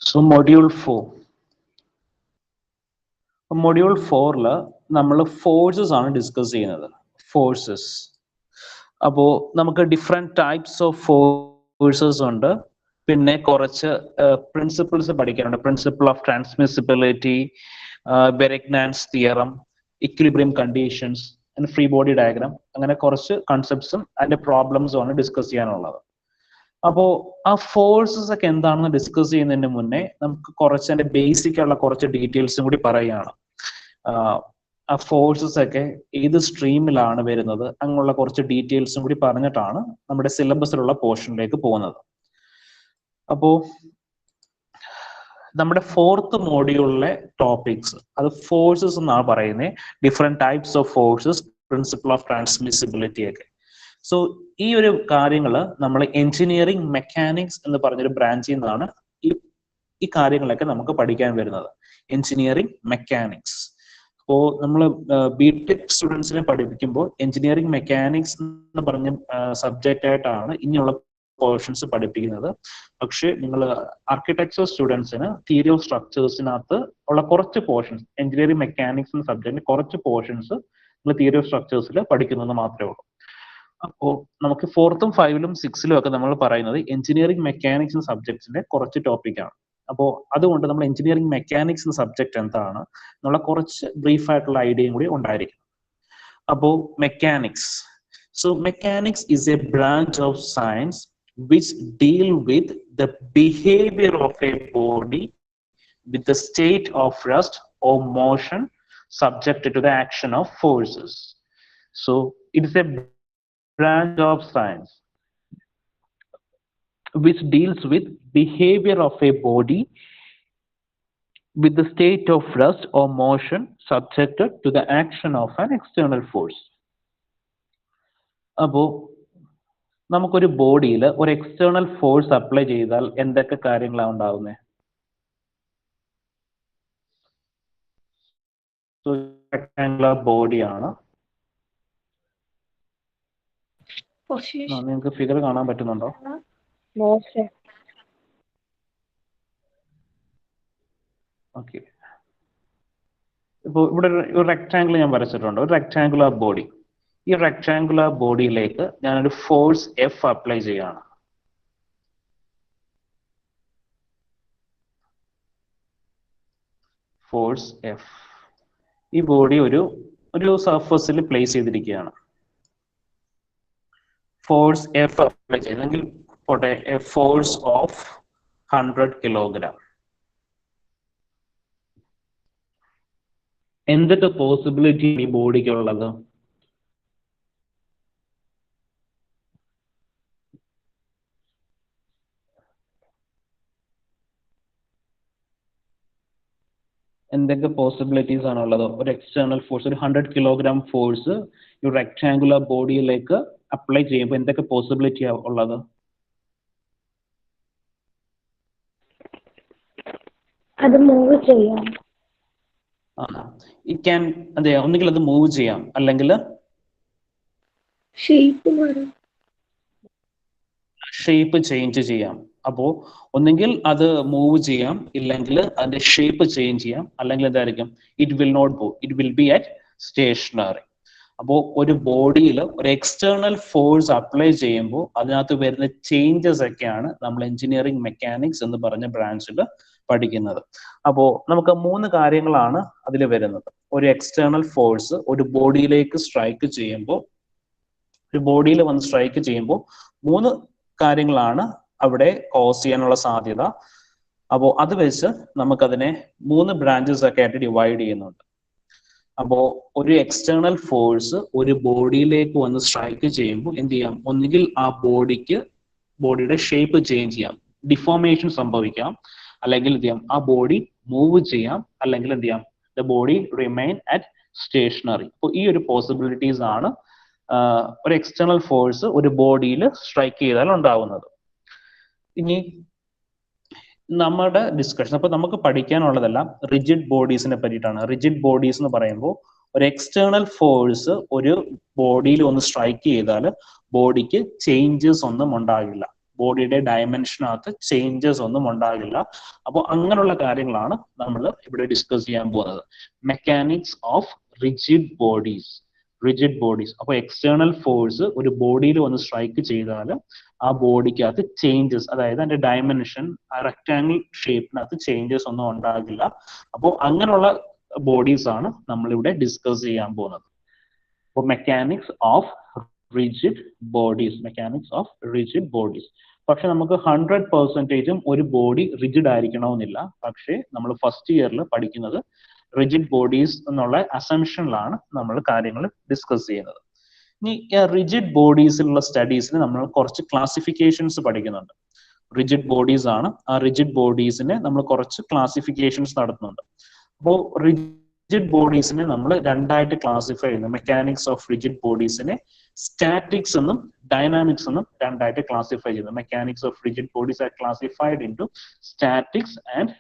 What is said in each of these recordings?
So module 4. Module 4 നമ്മൾ forces ആണ് discuss ചെയ്യുന്നത്. ഫോഴ്സസ്. അപ്പോൾ നമുക്ക് ഡിഫറെന്റ് ടൈപ്സ് ഓഫ് ഫോഴ്സസ് ഉണ്ട്. പിന്നെ കുറച്ച് പ്രിൻസിപ്പിൾസ് പഠിക്കാനുണ്ട്. Principle of transmissibility, Varignon's theorem, equilibrium conditions and free body diagram, അങ്ങനെ കുറച്ച് കൺസെപ്റ്റ്സും അതിന്റെ പ്രോബ്ലംസും ആണ് ഡിസ്കസ് ചെയ്യാനുള്ളത്. അപ്പോൾ ആ ഫോഴ്സസ് ഒക്കെ എന്താണെന്ന് ഡിസ്കസ് ചെയ്യുന്നതിന് മുന്നേ നമുക്ക് കുറച്ച് അതിന്റെ ബേസിക് ഉള്ള കുറച്ച് ഡീറ്റെയിൽസും കൂടി പറയുകയാണ്. ആ ഫോഴ്സസ് ഒക്കെ ഏത് സ്ട്രീമിലാണ് വരുന്നത്, അങ്ങനെയുള്ള കുറച്ച് ഡീറ്റെയിൽസും കൂടി പറഞ്ഞിട്ടാണ് നമ്മുടെ സിലബസിലുള്ള പോർഷനിലേക്ക് പോകുന്നത്. അപ്പോ നമ്മുടെ ഫോർത്ത് മോഡ്യൂളിലെ ടോപ്പിക്സ് അത് ഫോഴ്സസ് എന്നാണ് പറയുന്നത്. Different types of forces, principle of transmissibility ഒക്കെ. സോ ഈ ഒരു കാര്യങ്ങൾ നമ്മൾ എഞ്ചിനീയറിംഗ് മെക്കാനിക്സ് എന്ന് പറഞ്ഞൊരു ബ്രാഞ്ചിൽ നിന്നാണ് ഈ കാര്യങ്ങളൊക്കെ നമുക്ക് പഠിക്കാൻ വരുന്നത്. Engineering mechanics. അപ്പോൾ നമ്മൾ ബിടെക് സ്റ്റുഡൻസിനെ പഠിപ്പിക്കുമ്പോൾ എഞ്ചിനീയറിംഗ് മെക്കാനിക്സ് എന്ന് പറഞ്ഞ സബ്ജക്റ്റ് ആയിട്ടാണ് ഇനിയുള്ള പോർഷൻസ് പഠിപ്പിക്കുന്നത്. പക്ഷെ നിങ്ങൾ ആർക്കിടെക്ചർ സ്റ്റുഡൻസിന് തിയറി ഓഫ് സ്ട്രക്ചേഴ്സിനകത്ത് ഉള്ള കുറച്ച് പോർഷൻസ്, എഞ്ചിനീയറിംഗ് മെക്കാനിക്സ് എന്ന സബ്ജക്റ്റിന് കുറച്ച് പോർഷൻസ് നിങ്ങൾ തിയറി ഓഫ് സ്ട്രക്ചേഴ്സിൽ പഠിക്കുന്നത് മാത്രമേ ഉള്ളൂ. അപ്പോൾ നമുക്ക് 4th, 5th, 6th ഒക്കെ നമ്മൾ പറയുന്നത് എഞ്ചിനീയറിംഗ് മെക്കാനിക്സ് എന്ന സബ്ജക്റ്റിന്റെ കുറച്ച് ടോപ്പിക്കാണ്. അപ്പോൾ അതുകൊണ്ട് നമ്മൾ എഞ്ചിനീയറിംഗ് മെക്കാനിക്സ് എന്ന സബ്ജക്ട് എന്താണ് എന്നുള്ള കുറച്ച് ബ്രീഫ് ആയിട്ടുള്ള ഐഡിയയും കൂടി ഉണ്ടായിരിക്കും. അപ്പോൾ mechanics. So mechanics is A branch of science which deal with the behavior of a body with the state of rest or motion subjected to the action of forces. So it is a branch of science which deals with behavior of a body with the state of rest or motion subjected to the action of an external force. അപ്പോ നമുക്കൊരു ബോഡിയിൽ ഒരു external force apply ചെയ്താൽ എന്തൊക്കെ കാര്യങ്ങളാണ് ഉണ്ടാവുന്നത്? Rectangular ബോഡിയാണ്. നിങ്ങൾക്ക് ഫിഗർ കാണാൻ പറ്റുന്നുണ്ടോ? ഓക്കെ. ഇപ്പോൾ ഇവിടെ ഒരു റെക്ടാങ്കിൾ ഞാൻ വരച്ചിട്ടുണ്ട്, ഒരു റെക്ടാങ്കുലർ ബോഡി. ഈ റെക്ടാങ്കുലർ ബോഡിയിലേക്ക് ഞാനൊരു ഫോഴ്സ് എഫ് അപ്ലൈ ചെയ്യാണ്. Force F. ഈ ബോഡി ഒരു സർഫസിൽ പ്ലേസ് ചെയ്തിരിക്കുകയാണ്. ഫോഴ്സ് എഫ് അപ്ലൈ ചെയ്തെങ്കിൽ പോട്ടെ, എ ഫോഴ്സ് ഓഫ് 100 കിലോഗ്രാം. എന്തൊക്കെ പോസിബിലിറ്റി ഈ ബോഡിക്കുള്ളത്? എന്തൊക്കെ പോസിബിലിറ്റീസ് ആണുള്ളത്? ഒരു എക്സ്റ്റേണൽ ഫോഴ്സ്, ഒരു 100 കിലോഗ്രാം ഫോഴ്സ് ഈ റെക്ടാങ്കുലർ ബോഡിയിലേക്ക് അപ്ലൈ ചെയ്യുമ്പോൾ എന്തൊക്കെ പോസിബിലിറ്റി ഉള്ളത്? അത് മൂവ് ചെയ്യാം. അതെ, ഒന്നുകിൽ അത് മൂവ് ചെയ്യാം, അല്ലെങ്കിൽ ഷേപ്പ് ചേഞ്ച് ചെയ്യാം. അപ്പോ ഒന്നെങ്കിൽ അത് മൂവ് ചെയ്യാം, ഇല്ലെങ്കിൽ അതിന്റെ ഷേപ്പ് ചേഞ്ച് ചെയ്യാം, അല്ലെങ്കിൽ എന്തായിരിക്കും? It will not move, it will be at stationary. അപ്പോൾ ഒരു ബോഡിയിൽ ഒരു എക്സ്റ്റേണൽ ഫോഴ്സ് അപ്ലൈ ചെയ്യുമ്പോൾ അതിനകത്ത് വരുന്ന ചേഞ്ചസ് ഒക്കെയാണ് നമ്മൾ എഞ്ചിനീയറിംഗ് മെക്കാനിക്സ് എന്ന് പറഞ്ഞ ബ്രാഞ്ചിൽ പഠിക്കുന്നത്. അപ്പോൾ നമുക്ക് 3 കാര്യങ്ങളാണ് അതിൽ വരുന്നത്. ഒരു എക്സ്റ്റേണൽ ഫോഴ്സ് ഒരു ബോഡിയിലേക്ക് സ്ട്രൈക്ക് ചെയ്യുമ്പോൾ, ഒരു ബോഡിയിൽ വന്ന് സ്ട്രൈക്ക് ചെയ്യുമ്പോൾ 3 കാര്യങ്ങളാണ് അവിടെ കോസ് ചെയ്യാനുള്ള സാധ്യത. അപ്പോൾ അത് വെച്ച് നമുക്കതിനെ 3 ബ്രാഞ്ചസ് ഒക്കെ ആയിട്ട് ഡിവൈഡ് ചെയ്യുന്നുണ്ട്. അപ്പോൾ ഒരു എക്സ്റ്റേണൽ ഫോഴ്സ് ഒരു ബോഡിയിലേക്ക് വന്ന് സ്ട്രൈക്ക് ചെയ്യുമ്പോൾ എന്ത് ചെയ്യാം? ഒന്നുകിൽ ആ ബോഡിയുടെ ഷേപ്പ് ചേഞ്ച് ചെയ്യാം, ഡിഫോർമേഷൻ സംഭവിക്കാം, അല്ലെങ്കിൽ എന്ത് ചെയ്യാം? ആ ബോഡി മൂവ് ചെയ്യാം, അല്ലെങ്കിൽ എന്ത് ചെയ്യാം? The body remain at stationary. അപ്പോൾ ഈ ഒരു പോസിബിലിറ്റീസ് ആണ് ഒരു എക്സ്റ്റേണൽ ഫോഴ്സ് ഒരു ബോഡിയിൽ സ്ട്രൈക്ക് ചെയ്താൽ ഉണ്ടാവുന്നത്. ഇനി നമ്മുടെ ഡിസ്കഷൻ, അപ്പൊ നമുക്ക് പഠിക്കാനുള്ളതെല്ലാം റിജിഡ് ബോഡീസിനെ പറ്റിയിട്ടാണ്. റിജിഡ് ബോഡീസ് എന്ന് പറയുമ്പോൾ ഒരു എക്സ്റ്റേണൽ ഫോഴ്സ് ഒരു ബോഡിയിൽ ഒന്ന് സ്ട്രൈക്ക് ചെയ്താൽ ബോഡിക്ക് ചേഞ്ചസ് ഒന്നും ഉണ്ടാകില്ല. ബോഡിയുടെ ഡയമെൻഷനകത്ത് ചേഞ്ചസ് ഒന്നും ഉണ്ടാകില്ല. അപ്പോൾ അങ്ങനെയുള്ള കാര്യങ്ങളാണ് നമ്മൾ ഇവിടെ ഡിസ്കസ് ചെയ്യാൻ പോകുന്നത്. Mechanics of rigid bodies. അപ്പോൾ എക്സ്റ്റേണൽ ഫോഴ്സ് ഒരു ബോഡിയിൽ വന്ന് സ്ട്രൈക്ക് ചെയ്താൽ ആ ബോഡിക്കകത്ത് ചേഞ്ചസ്, അതായത് അതിന്റെ ഡയമെൻഷൻ റെക്ടാംഗിൾ ഷേപ്പിനകത്ത് ചേഞ്ചസ് ഒന്നും ഉണ്ടാകില്ല. അപ്പോൾ അങ്ങനെയുള്ള ബോഡീസ് ആണ് നമ്മളിവിടെ ഡിസ്കസ് ചെയ്യാൻ പോകുന്നത്. അപ്പോൾ മെക്കാനിക്സ് ഓഫ് റിജിഡ് ബോഡീസ്. പക്ഷെ നമുക്ക് 100% ഒരു ബോഡി റിജിഡ് ആയിരിക്കണമെന്നില്ല. പക്ഷേ നമ്മൾ ഫസ്റ്റ് ഇയറിൽ പഠിക്കുന്നത് റിജിഡ് ബോഡീസ് എന്നുള്ള അസംഷനിലാണ് നമ്മൾ കാര്യങ്ങൾ ഡിസ്കസ് ചെയ്യുന്നത്. ഇനി റിജിഡ് ബോഡീസിലുള്ള സ്റ്റഡീസിൽ നമ്മൾ കുറച്ച് ക്ലാസിഫിക്കേഷൻസ് പഠിക്കുന്നുണ്ട്. റിജിഡ് ബോഡീസ് ആണ്. ആ റിജിഡ് ബോഡീസിനെ നമ്മൾ കുറച്ച് ക്ലാസിഫിക്കേഷൻസ് നടത്തുന്നുണ്ട്. അപ്പോൾ റിജിഡ് ബോഡീസിനെ നമ്മൾ രണ്ടായിട്ട് ക്ലാസിഫൈ ചെയ്യുന്നു. മെക്കാനിക്സ് ഓഫ് റിജിഡ് ബോഡീസിനെ സ്റ്റാറ്റിക്സ് എന്നും ഡൈനാമിക്സ് എന്നും രണ്ടായിട്ട് ക്ലാസിഫൈ ചെയ്യുന്നു. Mechanics of rigid bodies are classified into statics and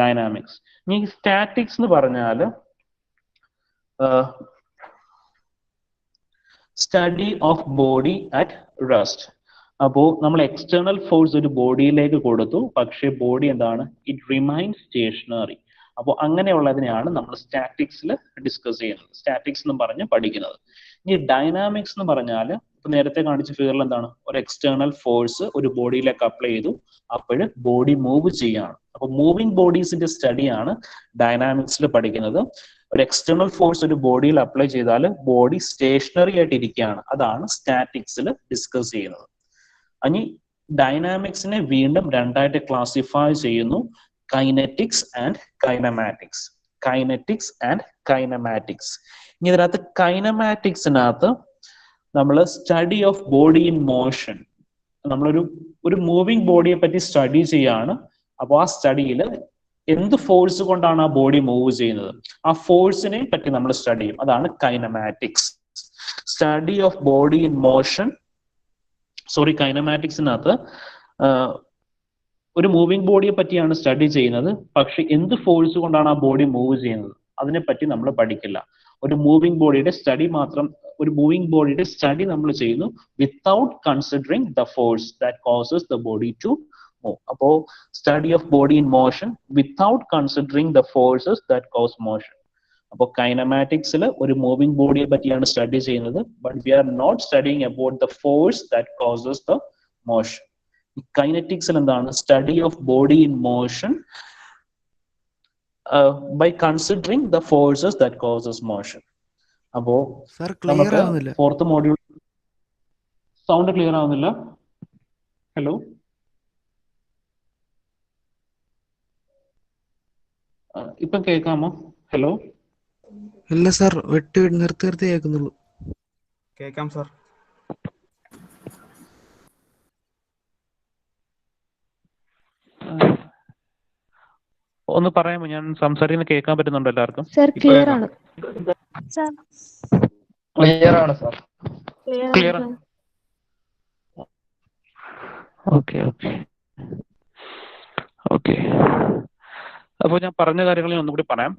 dynamics. ഇനി സ്റ്റാറ്റിക്സ് എന്ന് പറഞ്ഞാൽ study of body at rest. അപ്പോൾ നമ്മൾ എക്സ്റ്റേണൽ ഫോഴ്സ് ഒരു ബോഡിയിലേക്ക് കൊടുത്തു, പക്ഷേ ബോഡി എന്താണ്, ഇറ്റ് റിമൈൻസ് സ്റ്റേഷനറി. അപ്പോൾ അങ്ങനെയുള്ളതിനെയാണ് നമ്മൾ സ്റ്റാറ്റിക്സിൽ ഡിസ്കസ് ചെയ്യുന്നത്, സ്റ്റാറ്റിക്സ് എന്ന് പറഞ്ഞ് പഠിക്കുന്നത്. ഇനി ഡൈനാമിക്സ് എന്ന് പറഞ്ഞാൽ ഇപ്പൊ നേരത്തെ കാണിച്ച ഫിഗറിൽ എന്താണ്, ഒരു എക്സ്റ്റേണൽ ഫോഴ്സ് ഒരു ബോഡിയിലേക്ക് അപ്ലൈ ചെയ്തു, അപ്പോൾ ബോഡി മൂവ് ചെയ്യാണ്. അപ്പൊ മൂവിങ് ബോഡീസിന്റെ സ്റ്റഡിയാണ് ഡൈനാമിക്സിൽ പഠിക്കുന്നത്. ഒരു എക്സ്റ്റേണൽ ഫോഴ്സ് ഒരു ബോഡിയിൽ അപ്ലൈ ചെയ്താൽ ബോഡി സ്റ്റേഷനറി ആയിട്ട് ഇരിക്കുകയാണ്, അതാണ് സ്റ്റാറ്റിക്സിൽ ഡിസ്കസ് ചെയ്യുന്നത്. ഇനി ഡൈനാമിക്സിനെ വീണ്ടും രണ്ടായിട്ട് ക്ലാസിഫൈ ചെയ്യുന്നു, കൈനറ്റിക്സ് ആൻഡ് കൈനമാറ്റിക്സ്. ഇനി ഇതിനകത്ത് കൈനമാറ്റിക്സിനകത്ത് നമ്മൾ study of body in motion, നമ്മളൊരു മൂവിങ് ബോഡിയെ പറ്റി സ്റ്റഡി ചെയ്യാണ്. അപ്പോൾ ആ സ്റ്റഡിയിൽ എന്ത് ഫോഴ്സ് കൊണ്ടാണ് ആ ബോഡി മൂവ് ചെയ്യുന്നത്, ആ ഫോഴ്സിനെ പറ്റി നമ്മൾ സ്റ്റഡി ചെയ്യും, അതാണ് kinematics. Study of body in motion, കൈനമാറ്റിക്സിനകത്ത് ഒരു മൂവിങ് ബോഡിയെ പറ്റിയാണ് സ്റ്റഡി ചെയ്യുന്നത്, പക്ഷെ എന്ത് ഫോഴ്സ് കൊണ്ടാണ് ആ ബോഡി മൂവ് ചെയ്യുന്നത് അതിനെപ്പറ്റി നമ്മൾ പഠിക്കില്ല. ഒരു മൂവിങ് ബോഡിയുടെ സ്റ്റഡി നമ്മൾ ചെയ്യുന്നു without considering the force that causes the body to move. അപ്പോ study of body in motion without considering the forces that cause motion. അപ്പോൾ കൈനമാറ്റിക്സിൽ ഒരു മൂവിങ് ബോഡിയെ പറ്റിയാണ് സ്റ്റഡി ചെയ്യുന്നത്, but we are not studying about the force that causes the motion. കൈനറ്റിക്സിൽ എന്താണ്, study of body in motion by considering the forces that causes motion. അപ്പോ നമുക്ക് ഫോർത്ത് മോഡ്യൂൾ സൗണ്ട് ക്ലിയർ ആവുന്നില്ല. ഹലോ, ഇപ്പം കേൾക്കാമോ? ഹലോ, ഇല്ല sir, വെട്ടി നിർത്തി കേൾക്കുന്നുള്ളൂ. കേൾക്കാം സാർ. ഒന്ന് പറയാമോ? ഞാൻ സംസാരിക്കുന്നത് കേൾക്കാൻ പറ്റുന്നുണ്ടോ എല്ലാവർക്കും? സർ ക്ലിയർ ആണ്. ക്ലിയർ ആണ് സാർ. ക്ലിയർ ആണ്. ഓക്കെ. അപ്പോൾ ഞാൻ പറഞ്ഞ കാര്യങ്ങൾ ഞാൻ ഒന്നുകൂടി പറയാം.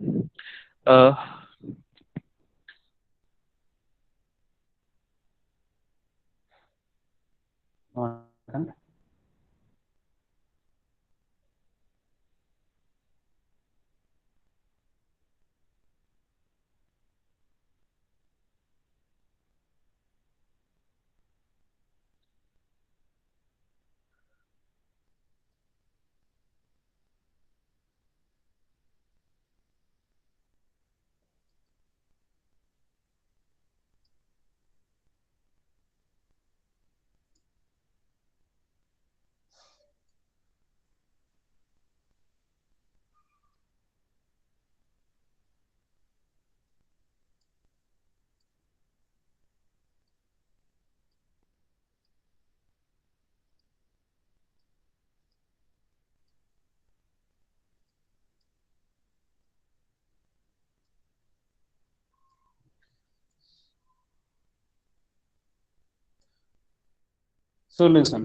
So listen,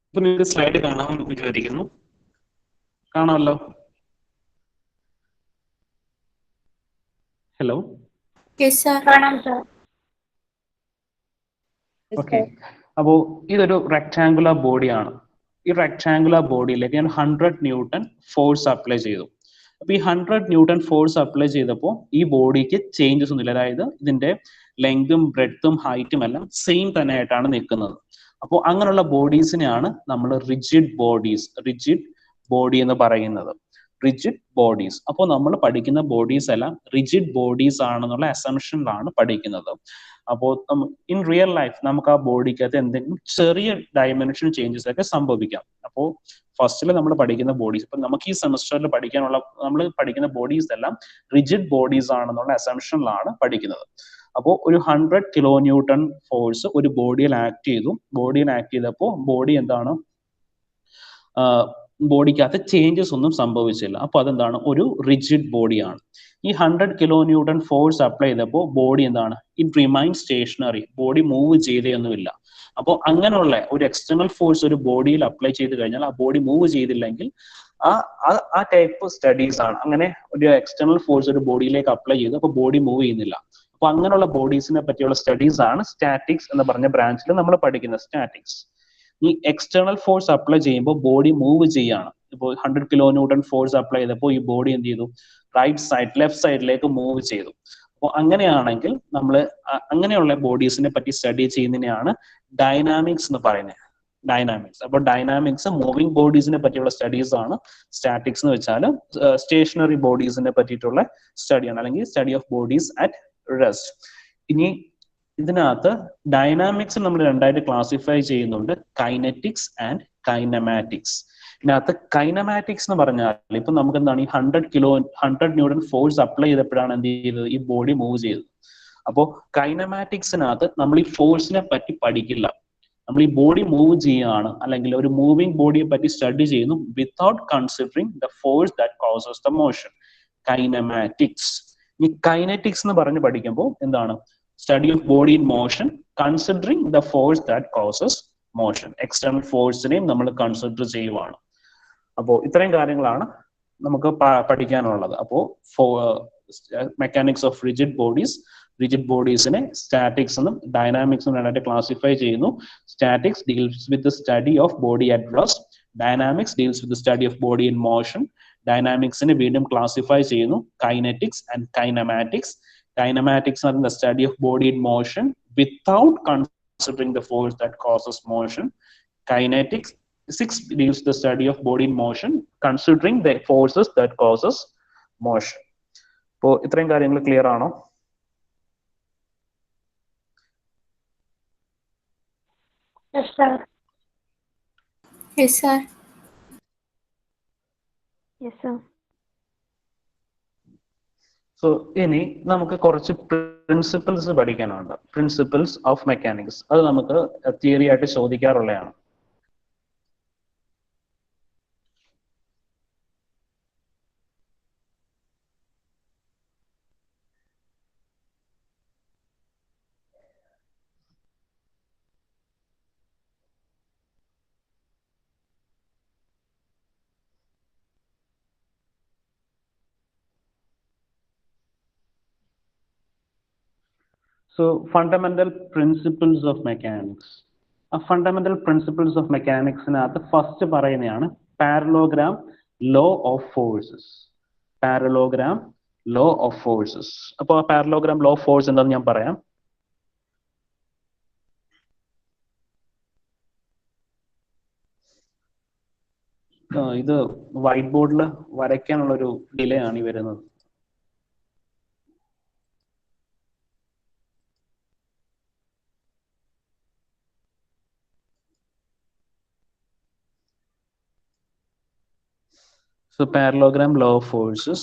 ഇപ്പൊ നിങ്ങൾക്ക് സ്ലൈഡ് കാണാമെന്ന് വിചാരിക്കുന്നു. കാണാമല്ലോ? ഹലോ, കാണാം സർ. ഓക്കെ. അപ്പോൾ ഇതൊരു റെക്ടാങ്കുലർ ബോഡിയാണ്. ഈ റെക്ടാങ്കുലർ ബോഡിയിലേക്ക് ഞാൻ 100 ന്യൂട്ടൺ ഫോഴ്സ് അപ്ലൈ ചെയ്തു. അപ്പൊ ഈ 100 ന്യൂട്ടൺ ഫോഴ്സ് അപ്ലൈ ചെയ്തപ്പോൾ ഈ ബോഡിക്ക് ചേഞ്ചസ് ഒന്നുമില്ല. അതായത് ഇതിന്റെ ലെങ്തും ബ്രെഡ്ത്തും ഹൈറ്റും എല്ലാം സെയിം തന്നെ ആയിട്ടാണ് നിൽക്കുന്നത്. അപ്പോൾ അങ്ങനെയുള്ള ബോഡീസിനെയാണ് നമ്മൾ റിജിഡ് ബോഡി എന്ന് പറയുന്നത്. Rigid bodies. അപ്പോൾ നമ്മൾ പഠിക്കുന്ന ബോഡീസ് എല്ലാം റിജിഡ് ബോഡീസ് ആണെന്നുള്ള അസംഷനിലാണ് പഠിക്കുന്നത്. അപ്പോൾ ഇൻ റിയൽ ലൈഫ് നമുക്ക് ആ ബോഡിക്കകത്ത് എന്തെങ്കിലും ചെറിയ ഡയമെൻഷൻ ചേഞ്ചസ് ഒക്കെ സംഭവിക്കാം. അപ്പോൾ ഫസ്റ്റിൽ നമ്മൾ പഠിക്കുന്ന ബോഡീസ്, ഇപ്പൊ നമുക്ക് ഈ സെമസ്റ്ററിൽ നമ്മൾ പഠിക്കുന്ന ബോഡീസ് എല്ലാം റിജിഡ് ബോഡീസ് ആണെന്നുള്ള അസംഷനിലാണ് പഠിക്കുന്നത്. അപ്പോൾ ഒരു 100 കിലോ ന്യൂട്ടൺ ഫോഴ്സ് ഒരു ബോഡിയിൽ ആക്ട് ചെയ്തു. ബോഡിയിൽ ആക്ട് ചെയ്തപ്പോൾ ബോഡി എന്താണ്, ബോഡിക്കകത്ത് ചേഞ്ചസ് ഒന്നും സംഭവിച്ചില്ല. അപ്പൊ അതെന്താണ്, ഒരു റിജിഡ് ബോഡിയാണ്. ഈ 100 കിലോ ന്യൂട്ടൺ ഫോഴ്സ് അപ്ലൈ ചെയ്തപ്പോൾ ബോഡി എന്താണ്, it remain stationary, body move ചെയ്തൊന്നുമില്ല. അപ്പോൾ അങ്ങനെയുള്ള ഒരു എക്സ്റ്റേണൽ ഫോഴ്സ് ഒരു ബോഡിയിൽ അപ്ലൈ ചെയ്ത് കഴിഞ്ഞാൽ ആ ബോഡി മൂവ് ചെയ്തില്ലെങ്കിൽ ആ ടൈപ്പ് സ്റ്റഡീസ് ആണ്. അങ്ങനെ ഒരു എക്സ്റ്റേണൽ ഫോഴ്സ് ഒരു ബോഡിയിലേക്ക് അപ്ലൈ ചെയ്തു, അപ്പൊ ബോഡി മൂവ് ചെയ്യുന്നില്ല. അപ്പൊ അങ്ങനെയുള്ള ബോഡീസിനെ പറ്റിയുള്ള സ്റ്റഡീസ് ആണ് സ്റ്റാറ്റിക്സ് എന്ന് പറഞ്ഞ ബ്രാഞ്ചിൽ നമ്മൾ പഠിക്കുന്നത്. സ്റ്റാറ്റിക്സ്. ഈ എക്സ്റ്റേണൽ ഫോഴ്സ് അപ്ലൈ ചെയ്യുമ്പോൾ ബോഡി മൂവ് ചെയ്യാണ്. ഇപ്പോൾ 100 കിലോ ന്യൂട്ടൺ ഫോഴ്സ് അപ്ലൈ ചെയ്തപ്പോൾ ഈ ബോഡി എന്ത് ചെയ്തു, ലെഫ്റ്റ് സൈഡിലേക്ക് മൂവ് ചെയ്തു. അപ്പോൾ അങ്ങനെയാണെങ്കിൽ നമ്മൾ അങ്ങനെയുള്ള ബോഡീസിനെ പറ്റി സ്റ്റഡി ചെയ്യുന്നതിനെയാണ് ഡൈനാമിക്സ് എന്ന് പറയുന്നത്. ഡൈനാമിക്സ്. അപ്പോൾ ഡൈനാമിക്സ് മൂവിങ് ബോഡീസിനെ പറ്റിയുള്ള സ്റ്റഡീസ് ആണ്. സ്റ്റാറ്റിക്സ് എന്ന് വെച്ചാൽ സ്റ്റേഷനറി ബോഡീസിനെ പറ്റിയിട്ടുള്ള സ്റ്റഡിയാണ്, അല്ലെങ്കിൽ study of bodies at rest. ഇനി ഇതിനകത്ത് ഡൈനാമിക്സ് നമ്മൾ രണ്ടായിട്ട് ക്ലാസിഫൈ ചെയ്യുന്നുണ്ട്, കൈനറ്റിക്സ് ആൻഡ് കൈനമാറ്റിക്സ്. ഇതിനകത്ത് കൈനമാറ്റിക്സ് എന്ന് പറഞ്ഞാൽ ഇപ്പൊ നമുക്ക് എന്താണ്, ഈ 100 ന്യൂട്ടൺ ഫോഴ്സ് അപ്ലൈ ചെയ്തപ്പോഴാണ് എന്ത് ചെയ്തത്, ഈ ബോഡി മൂവ് ചെയ്തത്. അപ്പോൾ കൈനമാറ്റിക്സിനകത്ത് നമ്മൾ ഈ ഫോഴ്സിനെ പറ്റി പഠിക്കില്ല. നമ്മൾ ഈ ബോഡി മൂവ് ചെയ്യുകയാണ്, അല്ലെങ്കിൽ ഒരു മൂവിങ് ബോഡിയെ പറ്റി സ്റ്റഡി ചെയ്യുന്നു without considering the force that causes the motion. Kinematics. ഈ കൈനറ്റിക്സ് എന്ന് പറഞ്ഞ് പഠിക്കുമ്പോൾ എന്താണ്, study of body in motion considering the force that causes motion. External ഫോഴ്സിനെയും നമ്മൾ കൺസിഡർ ചെയ്യുവാണ്. അപ്പോൾ ഇത്രയും കാര്യങ്ങളാണ് നമുക്ക് പഠിക്കാനുള്ളത്. അപ്പോൾ മെക്കാനിക്സ് ഓഫ് റിജിഡ് ബോഡീസിനെ സ്റ്റാറ്റിക്സ് എന്നും ഡൈനാമിക്സ് എന്നും രണ്ടായിട്ട് ക്ലാസിഫൈ ചെയ്യുന്നു. Statics deals with the study of body at rest. Dynamics deals with the study of body in motion. ഡൈനാമിക്സിനെ വീണ്ടും ക്ലാസിഫൈ ചെയ്യുന്നു kinetics and kinematics. Kinematics are the study of body in motion without considering the force that causes motion. Kinetics deals the study of body in motion considering the forces that causes motion. So ഇത്രയും കാര്യങ്ങൾ clear ആണോ? Yes, sir. Yes, sir. Yes, sir. So ഇനി നമുക്ക് കുറച്ച് principles പഠിക്കാനുണ്ട്. Principles of mechanics. അത് നമുക്ക് theory ആയിട്ട് ചോദിക്കാറുള്ളതാണ്. So fundamental principles of mechanics. Fundamental principles of mechanics നകത്ത് ഫസ്റ്റ് പറയുന്നതാണ് parallelogram law of forces. Parallelogram law of forces. അപ്പോൾ പാരലോഗ്രാം ലോ ഓഫ് ഫോഴ്സ് എന്താണെന്ന് ഞാൻ പറയാം. ഇത് വൈറ്റ് ബോർഡിൽ വരയ്ക്കാനുള്ളൊരു ഡിലേ ആണ് ഈ വരുന്നത്. So parallelogram law of forces.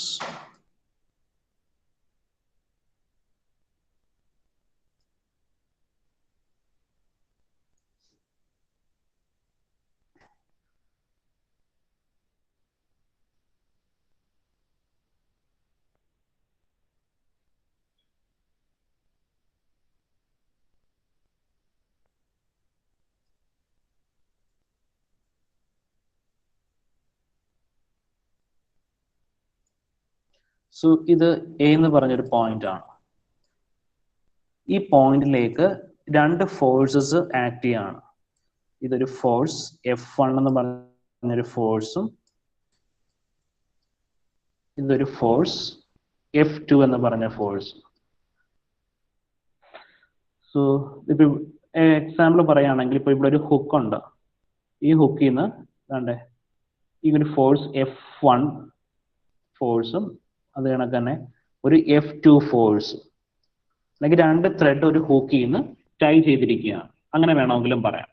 So ഇത് എ എന്ന് പറഞ്ഞൊരു പോയിന്റ് ആണ്. ഈ പോയിന്റിലേക്ക് രണ്ട് ഫോഴ്സസ് ആക്ട് ചെയ്യാണ്. ഇതൊരു ഫോഴ്സ് F1 എന്ന് പറഞ്ഞൊരു ഫോഴ്സും ഇതൊരു ഫോഴ്സ് F2 എന്ന് പറഞ്ഞ ഫോഴ്സ്. സോ ഇപ്പൊ എക്സാമ്പിൾ പറയുകയാണെങ്കിൽ ഇപ്പൊ ഇവിടെ ഒരു ഹുക്ക് ഉണ്ട്. ഈ ഹുക്കിൽ നിന്ന് കണ്ടേ ഈ ഒരു ഫോഴ്സ് F1 ഫോഴ്സും അത് കണക്ക് തന്നെ ഒരു F2 ഫോഴ്സ്, അല്ലെങ്കിൽ രണ്ട് ത്രെഡ് ഒരു ഹുക്കിൽ നിന്ന് ടൈ ചെയ്തിരിക്കുകയാണ്, അങ്ങനെ വേണമെങ്കിലും പറയാം.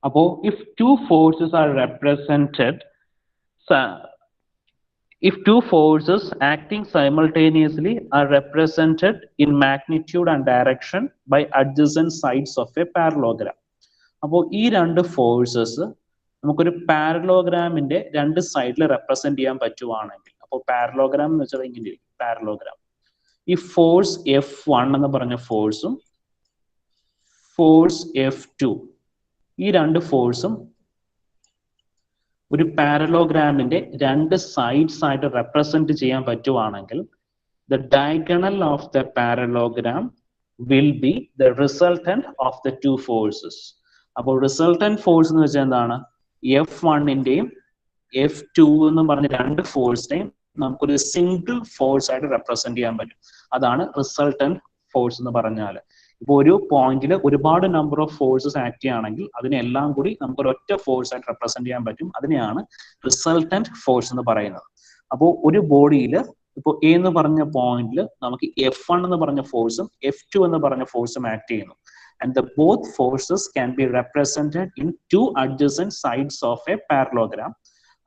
അപ്പോൾ if two forces acting simultaneously are represented in magnitude and direction by adjacent sides of a parallelogram. അപ്പോൾ ഈ രണ്ട് ഫോഴ്സസ് നമുക്കൊരു പാരലോഗ്രാമിന്റെ രണ്ട് സൈഡിൽ റെപ്രസെന്റ് ചെയ്യാൻ പറ്റുവാണെങ്കിൽ, അപ്പോൾ പാരലോഗ്രാം എന്ന് വെച്ചാൽ ഇങ്ങനെ ഇരിക്കും. പാരലോഗ്രാം ഈ ഫോഴ്സ് F1 എന്ന് പറഞ്ഞ ഫോഴ്സും ഫോഴ്സ് F2 ഈ രണ്ട് ഫോഴ്സും ഒരു പാരലോഗ്രാമിന്റെ രണ്ട് സൈഡ്സ് ആയിട്ട് റെപ്രസെന്റ് ചെയ്യാൻ പറ്റുവാണെങ്കിൽ the diagonal of the parallelogram will be the resultant of the two forces. അപ്പോൾ റിസൾട്ടന്റ് ഫോഴ്സ് എന്ന് വെച്ചാൽ എന്താണ്? F1ന്റെയും F2 എന്ന് പറഞ്ഞ രണ്ട് ഫോഴ്സിനെയും നമുക്കൊരു സിംഗിൾ ഫോഴ്സ് ആയിട്ട് റെപ്രസെന്റ് ചെയ്യാൻ പറ്റും. അതാണ് റിസൾട്ടന്റ് ഫോഴ്സ് എന്ന് പറഞ്ഞാൽ. ഇപ്പൊ ഒരു പോയിന്റിൽ ഒരുപാട് നമ്പർ ഓഫ് ഫോഴ്സസ് ആക്ട് ചെയ്യുകയാണെങ്കിൽ അതിനെല്ലാം കൂടി നമുക്ക് ഒരൊറ്റ ഫോഴ്സ് ആയിട്ട് റെപ്രസെന്റ് ചെയ്യാൻ പറ്റും. അതിനെയാണ് റിസൾട്ടന്റ് ഫോഴ്സ് എന്ന് പറയുന്നത്. അപ്പോൾ ഒരു ബോഡിയിൽ ഇപ്പോൾ എ എന്ന് പറഞ്ഞ പോയിന്റിൽ നമുക്ക് F1 എന്ന് പറഞ്ഞ ഫോഴ്സും F2 എന്ന് പറഞ്ഞ ഫോഴ്സും ആക്ട് ചെയ്യുന്നു. And the both forces can be represented in two adjacent sides of a parallelogram.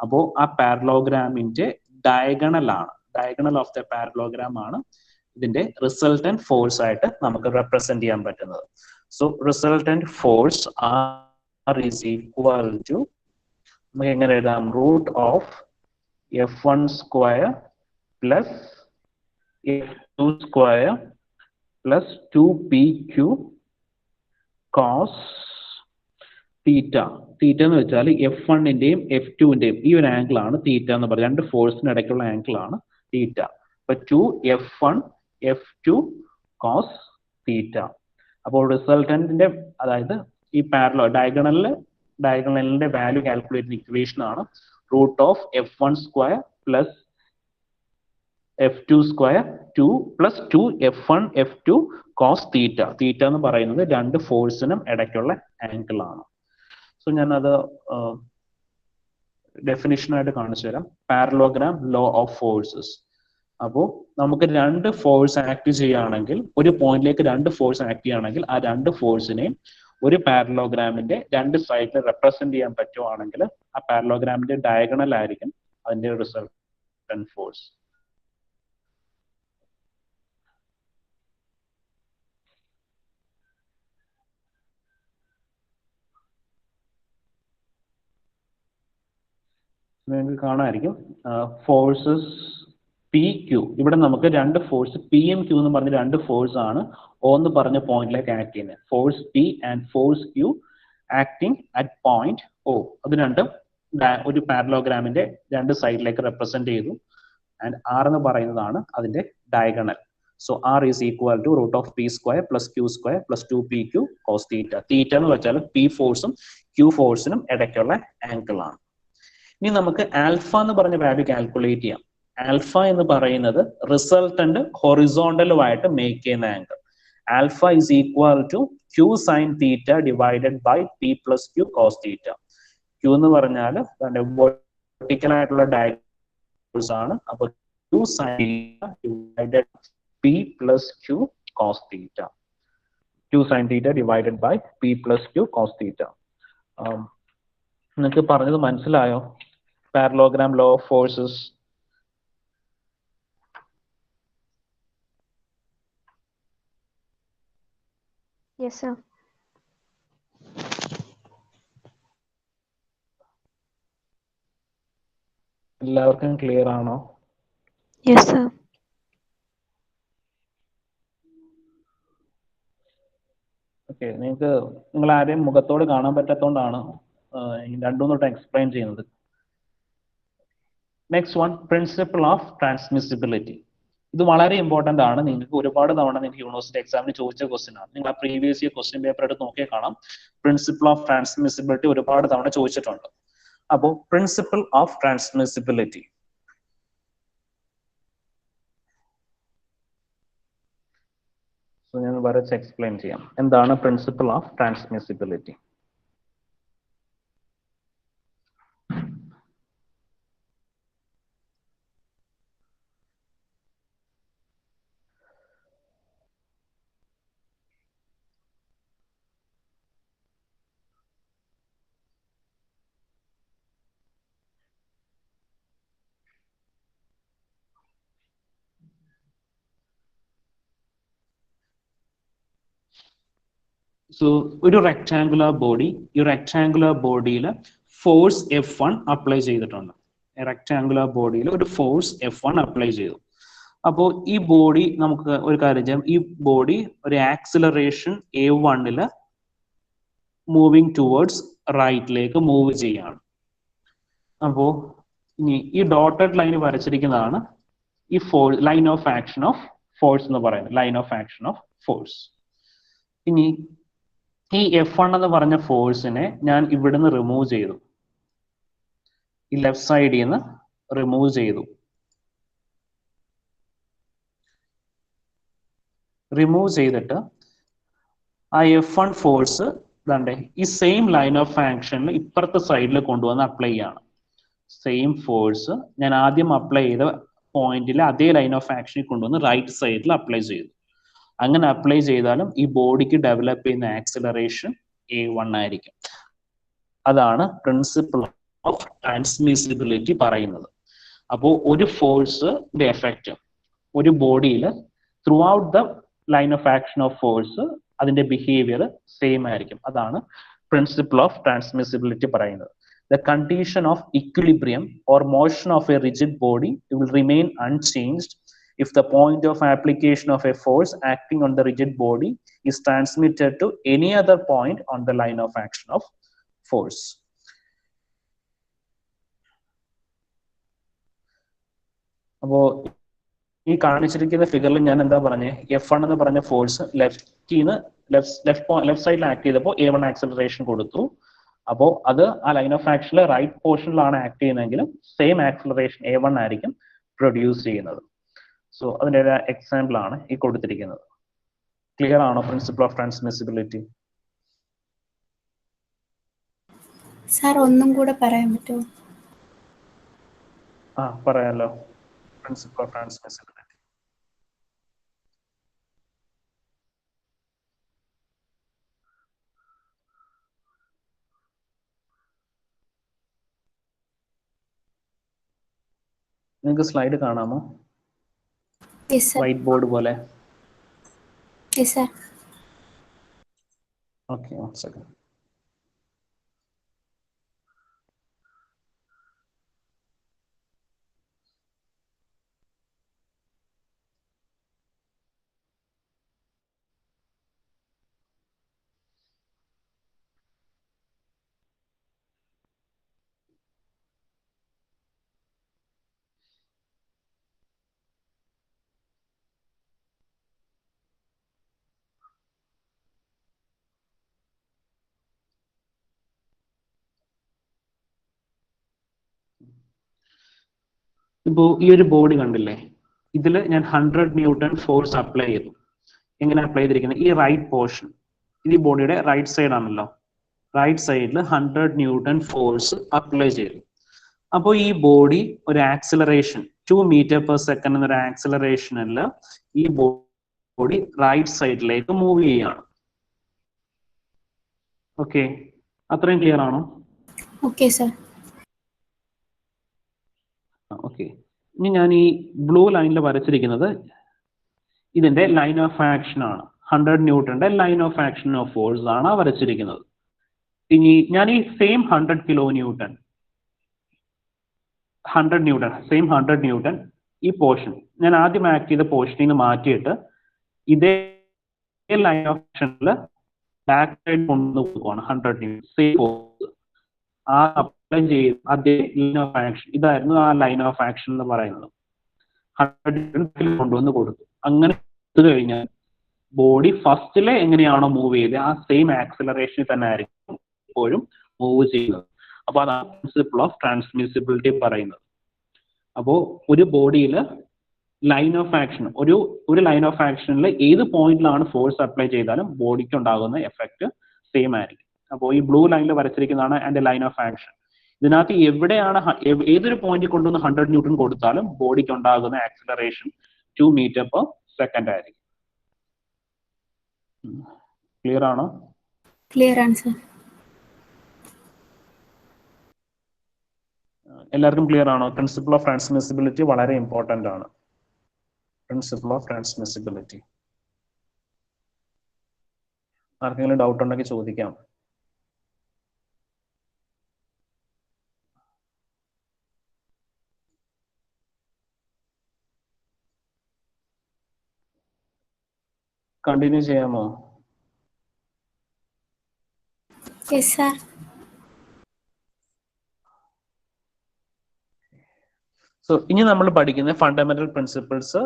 അപ്പോൾ ആ പാരലോഗ്രാമിന്റെ ഡയഗണൽ ഓഫ് ദ പാരലോഗ്രാം ആണ് ഇതിന്റെ റിസൾട്ടന്റ് ഫോഴ്സ് ആയിട്ട് നമുക്ക് റെപ്രസെന്റ് ചെയ്യാൻ പറ്റുന്നത്. So resultant force R is equal to, നമുക്ക് എങ്ങനെ എഴുതാം? Root of F1 square plus F2 square plus 2pq cos theta. Theta എന്ന് വെച്ചാൽ F1ന്റെയും F2ന്റെയും ഈ ഒരു ആംഗിൾ ആണ് തീറ്റ എന്ന് പറയുന്നത്. രണ്ട് ഫോഴ്സിന് ഇടയ്ക്കുള്ള ആംഗിൾ ആണ് തീറ്റ. അപ്പൊ 2F1 F2 കോസ് തീറ്റ. അപ്പോൾ റിസൾട്ടന്റിന്റെ, അതായത് ഈ ഡയഗണലിന്റെ വാല്യൂ കാൽക്കുലേറ്റ് ചെയ്യുന്ന ഇക്വേഷൻ ആണ് root of F1 square plus F2 square 2 plus 2F1 F2 cos theta. Theta എന്ന് പറയുന്നത് രണ്ട് ഫോഴ്സിനും ഇടയ്ക്കുള്ള ആംഗിൾ ആണ്. സോ ഞാനത് ഡെഫിനിഷനായിട്ട് കാണിച്ചു തരാം. Parallelogram law of forces. അപ്പോൾ നമുക്ക് രണ്ട് ഫോഴ്സ് ആക്ട് ചെയ്യുകയാണെങ്കിൽ, ഒരു പോയിന്റിലേക്ക് രണ്ട് ഫോഴ്സ് ആക്ട് ചെയ്യുകയാണെങ്കിൽ ആ രണ്ട് ഫോഴ്സിനെയും ഒരു പാരലോഗ്രാമിന്റെ രണ്ട് സൈഡിൽ റെപ്രസെന്റ് ചെയ്യാൻ പറ്റുവാണെങ്കിൽ ആ പാരലോഗ്രാമിന്റെ ഡയഗണൽ ആയിരിക്കും അതിന്റെ റിസൾട്ടന്റ് ഫോഴ്സ്. നിങ്ങൾക്ക് കാണാമായിരിക്കും ഫോഴ്സസ് PQ. ഇവിടെ നമുക്ക് രണ്ട് ഫോഴ്സ് PM Q എന്ന് പറഞ്ഞ രണ്ട് ഫോഴ്സ് ആണ് O എന്ന് പറഞ്ഞ പോയിന്റിലേക്ക് ആക്ട് ചെയ്യുന്നത്. Force P and force Q acting at point O. അത് രണ്ടും ഒരു പാരലോഗ്രാമിന്റെ രണ്ട് സൈഡിലേക്ക് റെപ്രസെന്റ് ചെയ്തു. ആൻഡ് R എന്ന് പറയുന്നതാണ് അതിന്റെ diagonal. So R is equal to root of P square plus Q square plus 2pq cos theta. Theta എന്ന് വെച്ചാൽ P ഫോഴ്സും Q ഫോഴ്സിനും ഇടയ്ക്കുള്ള ആംഗിൾ ആണ്. ഇനി നമുക്ക് ആൽഫ എന്ന് പറഞ്ഞ വാല്യൂ കാൽക്കുലേറ്റ് ചെയ്യാം. ആൽഫ എന്ന് പറയുന്നത് റിസൾട്ടന്റ് ഹൊറിസോണ്ടലുമായിട്ട് മേക്ക് ചെയ്യുന്ന angle. Alpha is equal to Q sine theta divided by P plus Q cos theta. Q എന്ന് പറഞ്ഞാൽ വെർട്ടിക്കൽ ആയിട്ടുള്ള ഡയഗണൽസ് ആണ്. അപ്പൊ Q sine divided P plus Q cos theta. Q sine theta divided by P plus Q cos theta. നിങ്ങൾക്ക് പറഞ്ഞത് മനസ്സിലായോ? Parallelogram law of forces. Yes, sir. എല്ലാവർക്കും clear ആണോ? Yes, sir. ഓക്കെ. നിങ്ങൾ ആരെയും മുഖത്തോട് കാണാൻ പറ്റാത്തതുകൊണ്ടാണ് രണ്ടുമൂന്നോട്ട് എക്സ്പ്ലെയിൻ ചെയ്യുന്നത്. Next one, principle of transmissibility. ഇത് വളരെ ഇമ്പോർട്ടന്റ് ആണ്. നിങ്ങൾക്ക് ഒരുപാട് തവണ നിങ്ങൾക്ക് യൂണിവേഴ്സിറ്റി എക്സാമിന് ചോദിച്ച ക്വസ്റ്റ്യൻ ആണ്. നിങ്ങൾ ആ പ്രീവിയസ് ഇയർ ക്വസ്റ്റ്യൻ പേപ്പർ എടുത്ത് നോക്കിയാൽ കാണാം, പ്രിൻസിപ്പിൾ ഓഫ് ട്രാൻസ്മിസിബിലിറ്റി ഒരുപാട് തവണ ചോദിച്ചിട്ടുണ്ട്. അപ്പോൾ പ്രിൻസിപ്പിൾ ഓഫ് ട്രാൻസ്മിസിബിലിറ്റി, ഞാൻ വരച്ച് എക്സ്പ്ലെയിൻ ചെയ്യാം എന്താണ് പ്രിൻസിപ്പിൾ ഓഫ് ട്രാൻസ്മിസിബിലിറ്റി. സോ ഒരു റെക്ടാങ്കുലർ ബോഡി, ഈ റെക്ടാങ്കുലർ ബോഡിയിൽ ഫോഴ്സ് F1 അപ്ലൈ ചെയ്തിട്ടുണ്ട്. റെക്ടാങ്കുലർ ബോഡിയിൽ ഒരു ഫോഴ്സ് F1 അപ്ലൈ ചെയ്തു. അപ്പോൾ ഈ ബോഡി നമുക്ക് ഒരു കാര്യം ചെയ്യാം, ഈ ബോഡി ഒരു ആക്സിലറേഷൻ A1 മൂവിങ് ടുവേർഡ്സ് റൈറ്റിലേക്ക് മൂവ് ചെയ്യാണ്. അപ്പോൾ ഇനി ഈ ഡോട്ടഡ് ലൈൻ വരച്ചിരിക്കുന്നതാണ് ഈ line of action of force എന്ന് പറയുന്നത്, line of action of force. ഇനി ഈ F1 എന്ന് പറഞ്ഞ ഫോഴ്സിനെ ഞാൻ ഇവിടുന്ന് റിമൂവ് ചെയ്തു, ഈ ലെഫ്റ്റ് സൈഡിൽ നിന്ന് റിമൂവ് ചെയ്തു. റിമൂവ് ചെയ്തിട്ട് ആ F1 ഫോഴ്സ് ഇതാണ്ടേ ഈ സെയിം ലൈൻ ഓഫ് ആക്ഷനിൽ ഇപ്പുറത്തെ സൈഡിൽ കൊണ്ടുവന്ന് അപ്ലൈ ചെയ്യാണ്. സെയിം ഫോഴ്സ് ഞാൻ ആദ്യം അപ്ലൈ ചെയ്ത പോയിന്റിൽ അതേ ലൈൻ ഓഫ് ആക്ഷനിൽ കൊണ്ടുവന്ന് റൈറ്റ് സൈഡിൽ അപ്ലൈ ചെയ്തു. അങ്ങനെ അപ്ലൈ ചെയ്താലും ഈ ബോഡിക്ക് ഡെവലപ്പ് ചെയ്യുന്ന ആക്സിലറേഷൻ A1 ആയിരിക്കും. അതാണ് പ്രിൻസിപ്പിൾ ഓഫ് ട്രാൻസ്മിസിബിലിറ്റി പറയുന്നത്. അപ്പോൾ ഒരു ഫോഴ്സിന്റെ എഫക്റ്റ് ഒരു ബോഡിയിൽ through out the line of action of force അതിന്റെ ബിഹേവിയർ സെയിം ആയിരിക്കും. അതാണ് പ്രിൻസിപ്പിൾ ഓഫ് ട്രാൻസ്മിസിബിലിറ്റി പറയുന്നത്. The condition of equilibrium or motion of a rigid body will remain unchanged if the point of application of a force acting on the rigid body is transmitted to any other point on the line of action of force. അപ്പോൾ ഈ കാണിച്ചിരിക്കുന്ന ഫിഗറിൽ ഞാൻ എന്താ പറഞ്ഞേ, F1 എന്ന് പറഞ്ഞ force left സൈഡിൽ ആക്ട് ചെയ്തപ്പോൾ A1 ആക്സിലറേഷൻ കൊടുത്തു. അപ്പോൾ അത് ആ ലൈൻ ഓഫ് ആക്ഷനിൽ റൈറ്റ് പോർഷനിലാണ് ആക്ട് ചെയ്യുന്നതെങ്കിലും സെയിം ആക്സിലറേഷൻ A1 ആയിരിക്കും പ്രൊഡ്യൂസ് ചെയ്യുന്നത്. സോ അതിൻ്റെ ഒരു എക്സാമ്പിൾ ആണ് ഈ കൊടുത്തിരിക്കുന്നത്. ക്ലിയർ ആണോ പ്രിൻസിപ്പിൾ ഓഫ് ട്രാൻസ്മിസിബിലിറ്റി? സാർ ഒന്നും കൂടെ പറയാൻ പറ്റുമോ? പറയാലോ. പ്രിൻസിപ്പിൾ ഓഫ് ട്രാൻസ്മിസിബിലിറ്റി നിങ്ങൾക്ക് സ്ലൈഡ് കാണാമോ? വൈറ്റ് ബോർഡ് പോലെ. Okay, one second. ഇപ്പോ ഈ ഒരു ബോഡി കണ്ടില്ലേ, ഇതിൽ ഞാൻ 100 ന്യൂട്ടൺ ഫോഴ്സ് അപ്ലൈ ചെയ്തു. എങ്ങനെ അപ്ലൈ ചെയ്തിരിക്കുന്നത്? ഈ റൈറ്റ് പോർഷൻ, ഇത് ഈ ബോഡിയുടെ റൈറ്റ് സൈഡ് ആണല്ലോ, റൈറ്റ് സൈഡിൽ 100 ന്യൂട്ടൺ ഫോഴ്സ് അപ്ലൈ ചെയ്തു. അപ്പോൾ ഈ ബോഡി ഒരു ആക്സിലറേഷൻ 2 മീറ്റർ പെർ സെക്കൻഡ് എന്നൊരു ആക്സിലറേഷനിൽ ഈ ബോഡി റൈറ്റ് സൈഡിലേക്ക് മൂവ് ചെയ്യാണ്. ഓക്കെ, അത്രയും ക്ലിയർ ആണോ? Okay sir. ഓക്കെ, ഇനി ഞാൻ ഈ ബ്ലൂ ലൈനിൽ വരച്ചിരിക്കുന്നത് ഇതിന്റെ ലൈൻ ഓഫ് ആക്ഷൻ ആണ്. 100 ന്യൂട്ടന്റെ line of action of force ആണ് വരച്ചിരിക്കുന്നത്. ഇനി ഞാൻ ഈ സെയിം 100 കിലോ ന്യൂട്ടൺ, 100 ന്യൂട്ടൺ ഈ പോർഷൻ ഞാൻ ആദ്യം ആക്ട് ചെയ്ത പോർഷനിൽ നിന്ന് മാറ്റിയിട്ട് ഇതേ ലൈൻ ഓഫ് ആക്ഷനിൽ ബാക്ക് സൈഡ് കൊണ്ടുപോകുകയാണ്. 100 ന്യൂട്ടൺ സെയിം ഫോഴ്സ് അപ്ലൈ ചെയ്ത് അതേ ലൈൻ ഓഫ് ആക്ഷൻ, ഇതായിരുന്നു ആ ലൈൻ ഓഫ് ആക്ഷൻ എന്ന് പറയുന്നത്. 100 കൊണ്ടുവന്ന് കൊടുത്തു. അങ്ങനെ കൊടുത്തു കഴിഞ്ഞാൽ ബോഡി ഫസ്റ്റിലെ എങ്ങനെയാണോ മൂവ് ചെയ്തത് ആ സെയിം ആക്സിലറേഷനിൽ തന്നെ ആയിരിക്കും എപ്പോഴും മൂവ് ചെയ്യുന്നത്. അപ്പൊ അതാണ് പ്രിൻസിപ്പിൾ ഓഫ് ട്രാൻസ്മിസിബിലിറ്റി പറയുന്നത്. അപ്പോൾ ഒരു ബോഡിയിൽ ലൈൻ ഓഫ് ആക്ഷൻ ഒരു ലൈൻ ഓഫ് ആക്ഷനിൽ ഏത് പോയിന്റിലാണ് ഫോഴ്സ് അപ്ലൈ ചെയ്താലും ബോഡിക്ക് ഉണ്ടാകുന്ന എഫക്റ്റ് സെയിം ആയിരിക്കും. അപ്പോൾ ഈ ബ്ലൂ ലൈനിൽ വരച്ചിരിക്കുന്നതാണ് അതിന്റെ ലൈൻ ഓഫ് ആക്ഷൻ. ഇതിനകത്ത് എവിടെയാണ് ഏതൊരു പോയിന്റിൽ കൊണ്ടുവന്ന് 100 ന്യൂട്ടൺ കൊടുത്താലും ബോഡിക്ക് ഉണ്ടാകുന്ന ആക്സിലറേഷൻ 2 മീറ്റർ പെർ സെക്കൻഡ് ആയിരിക്കും. ക്ലിയർ ആണോ? ക്ലിയർ ആണ് സർ. എല്ലാവർക്കും ക്ലിയർ ആണോ? പ്രിൻസിപ്പിൾ ഓഫ് ട്രാൻസ്മിസിബിലിറ്റി വളരെ ഇമ്പോർട്ടന്റ് ആണ്. Principle of transmissibility. ആർക്കെങ്കിലും ഡൗട്ട് ഉണ്ടെങ്കിൽ ചോദിക്കാം. കണ്ടിന്യൂ ചെയ്യാമോ? Yes sir. സോ ഇനി നമ്മൾ പഠിക്കുന്ന ഫണ്ടമെന്റൽ പ്രിൻസിപ്പിൾസ്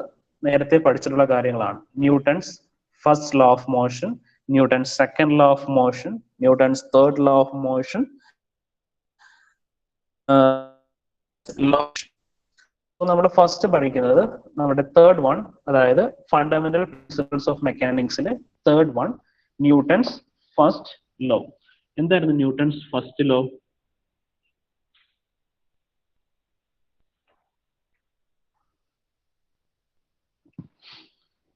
നേരത്തെ പഠിച്ചിട്ടുള്ള കാര്യങ്ങളാണ്. Newton's first law of motion, Newton's second law of motion, Newton's third law of motion, നമ്മൾ ഫസ്റ്റ് പഠിക്കുന്നത് നമ്മുടെ തേർഡ് വൺ, അതായത് ഫണ്ടമെന്റൽ പ്രിൻസിപ്പിൾസ് ഓഫ് മെക്കാനിക്സിലെ third one, Newton's first law. എന്തായിരുന്നു Newton's first law?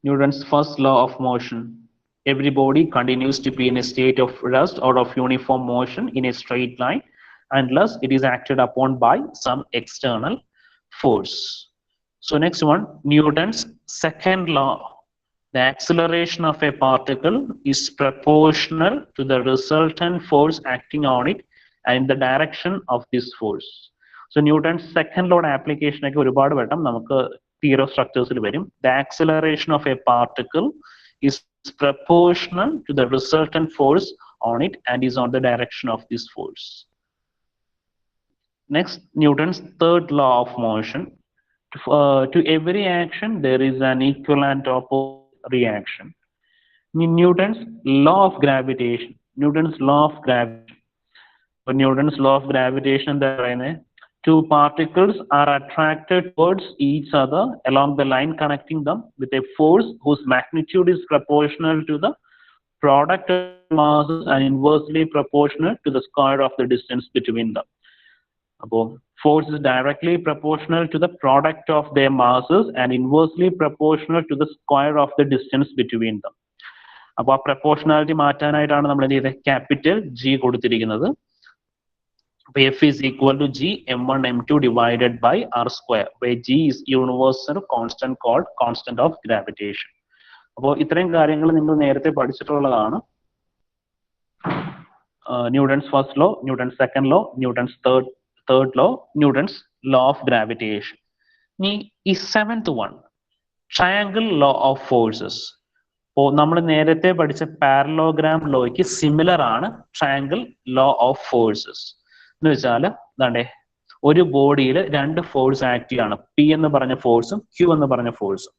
Newton's first law of motion. Every body continues to be in a state of rest or of uniform motion in a straight line unless it is acted upon by some external force. So next one, Newton's second law. The acceleration of a particle is proportional to the resultant force acting on it and in the direction of this force. So Newton's second law application ഒക്കെ ഒരുപാട് വട്ടം നമുക്ക് theory of structures വരും. The acceleration of a particle is proportional to the resultant force on it and is on the direction of this force. Next, Newton's third law of motion. To every action there is an equal and opposite reaction. Newton's law of gravitation. Newton's law of gravitation എന്താ പറയുന്നത്? Two particles are attracted towards each other along the line connecting them with a force whose magnitude is proportional to the product of masses and inversely proportional to the square of the distance between them. Force is directly proportional to the product of their masses and inversely proportional to the square of the distance between them. അപ്പോൾ proportionality മാറ്റാനായിട്ടാണ് നമ്മൾ എന്ത് ചെയ്തത്? Capital G കൊടുത്തിരിക്കുന്നത്. F is equal to G m1 m2 divided by r square, where G is universal constant called constant of gravitation. അപ്പോൾ ഇത്രയും കാര്യങ്ങൾ നിങ്ങൾ നേരത്തെ പഠിച്ചിട്ടുള്ളതാണ്. Newton's first law, Newton's second law, Newton's third law, Newton's law of gravitation. ഇനി ഈ seventh one, triangle law of forces. അപ്പോൾ നമ്മൾ നേരത്തെ പഠിച്ച പാരലോഗ്രാം ലോയ്ക്ക് സിമിലർ ആണ് ട്രയാങ്കിൾ ലോ ഓഫ് ഫോഴ്സസ്. എന്ന് വെച്ചാൽ ഇതാണ്ടേ, ഒരു ബോഡിയിൽ രണ്ട് ഫോഴ്സ് ആക്ട് ചെയ്യാണ്, പി എന്ന് പറഞ്ഞ ഫോഴ്സും ക്യൂ എന്ന് പറഞ്ഞ ഫോഴ്സും.